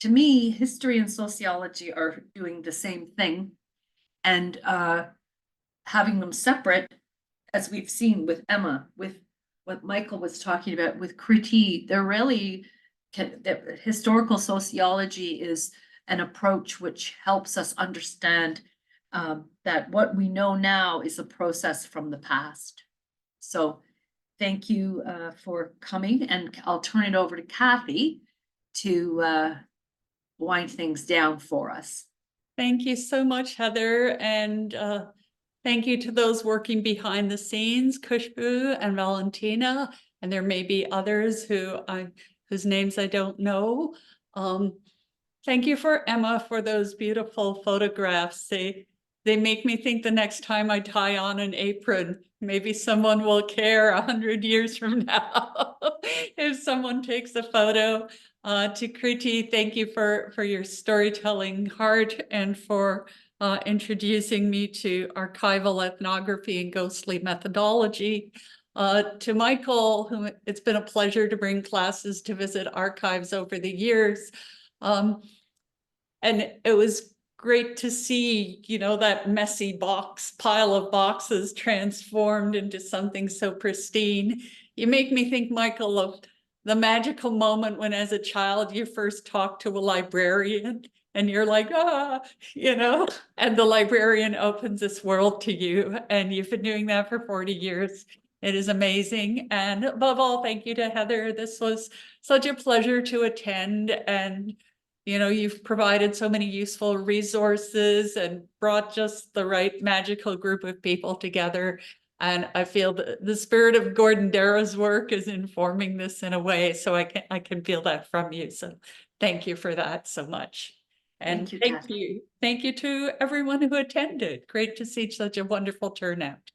To me, history and sociology are doing the same thing, and having them separate, as we've seen with Emma, with what Michael was talking about with Kritee, they're really, historical sociology is an approach which helps us understand that what we know now is a process from the past. So thank you for coming, and I'll turn it over to Kathy to wind things down for us. Thank you so much, Heather, and thank you to those working behind the scenes, Khushbu and Valentina, and there may be others whose names I don't know. Thank you for Emma for those beautiful photographs. They make me think the next time I tie on an apron, maybe someone will care 100 years from now if someone takes a photo. To Kritee, thank you for your storytelling heart and for introducing me to archival ethnography and ghostly methodology. To Michael, whom it's been a pleasure to bring classes to visit archives over the years. And it was great to see, you know, that messy pile of boxes transformed into something so pristine. You make me think, Michael, of the magical moment when as a child you first talk to a librarian and you're like, you know, and the librarian opens this world to you, and you've been doing that for 40 years. It is amazing. And above all, thank you to Heather. This was such a pleasure to attend, and you know, you've provided so many useful resources and brought just the right magical group of people together. And I feel that the spirit of Gordon Darrow's work is informing this in a way, so I can feel that from you. So thank you for that so much. And Thank you, Kat. thank you to everyone who attended. Great to see such a wonderful turnout.